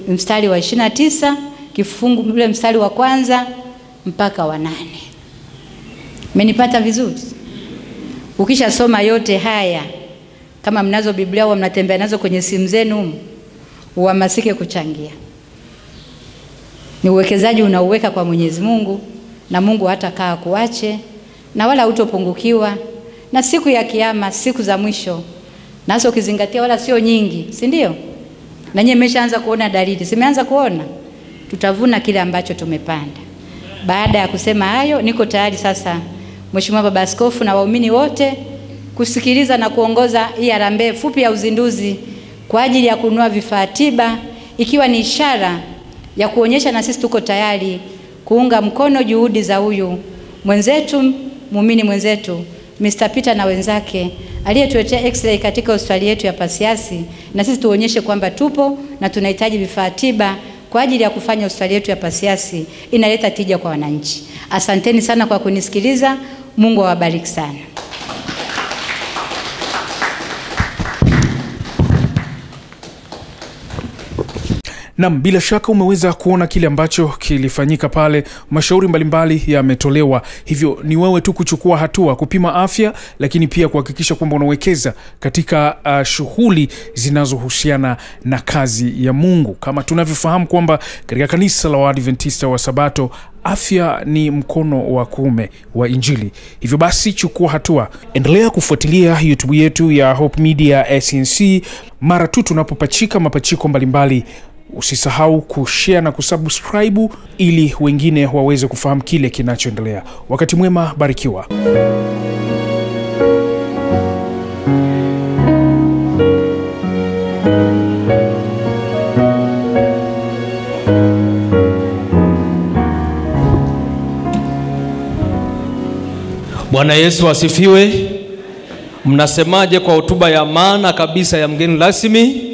H: Mstari wa 29 kifungu ule mstari wa 1 mpaka wa 8. Mmenipata vizuri? Ukisha soma yote haya, kama mnazo Biblia au mnatembea nazo kwenye simu zenu, uhamasike kuchangia. Ni uwekezaji unauweka kwa Mwenyezi Mungu, na Mungu hatakaa kuache, na wala hutopungukiwa. Na siku ya kiyama, siku za mwisho, nazo ukizingatia wala sio nyingi, si ndio? Na nyinyi mmeshaanza kuona dalili. Simeanza kuona? Tutavuna kile ambacho tumepanda. Baada ya kusema hayo, niko tayari sasa, Mheshimiwa Baba Askofu na waumini wote, kusikiliza na kuongoza hii harambee fupi ya uzinduzi kwa ajili ya kununua vifaa tiba, ikiwa ni ishara ya kuonyesha na sisi tuko tayari kuunga mkono juhudi za huyu mwenzetu, muumini mwenzetu Mr. Peter na wenzake aliyetuletea X-ray katika hospitali yetu ya Pasiansi, na sisi tuonyeshe kwamba tupo na tunahitaji vifaa tiba kwa ajili ya kufanya hospitali yetu ya Pasiansi inaleta tija kwa wananchi. Asanteni sana kwa kunisikiliza. Mungu awabariki sana.
A: Naam, bila shaka umeweza kuona kile ambacho kilifanyika pale. Mashauri mbalimbali yametolewa, hivyo ni wewe tu kuchukua hatua, kupima afya, lakini pia kuhakikisha kwamba unawekeza katika shughuli zinazohusiana na kazi ya Mungu. Kama tunavyofahamu kwamba katika kanisa la Waadventista wa Sabato, afya ni mkono wa kuume wa Injili. Hivyo basi chukua hatua. Endelea kufuatilia YouTube yetu ya Hope Media SNC mara tu tunapopachika mapachiko mbalimbali. Usisahau kushare na kusubscribe ili wengine waweze kufahamu kile kinachoendelea. Wakati mwema, barikiwa.
D: Bwana Yesu asifiwe. Mnasemaje kwa hotuba ya maana kabisa ya mgeni rasmi?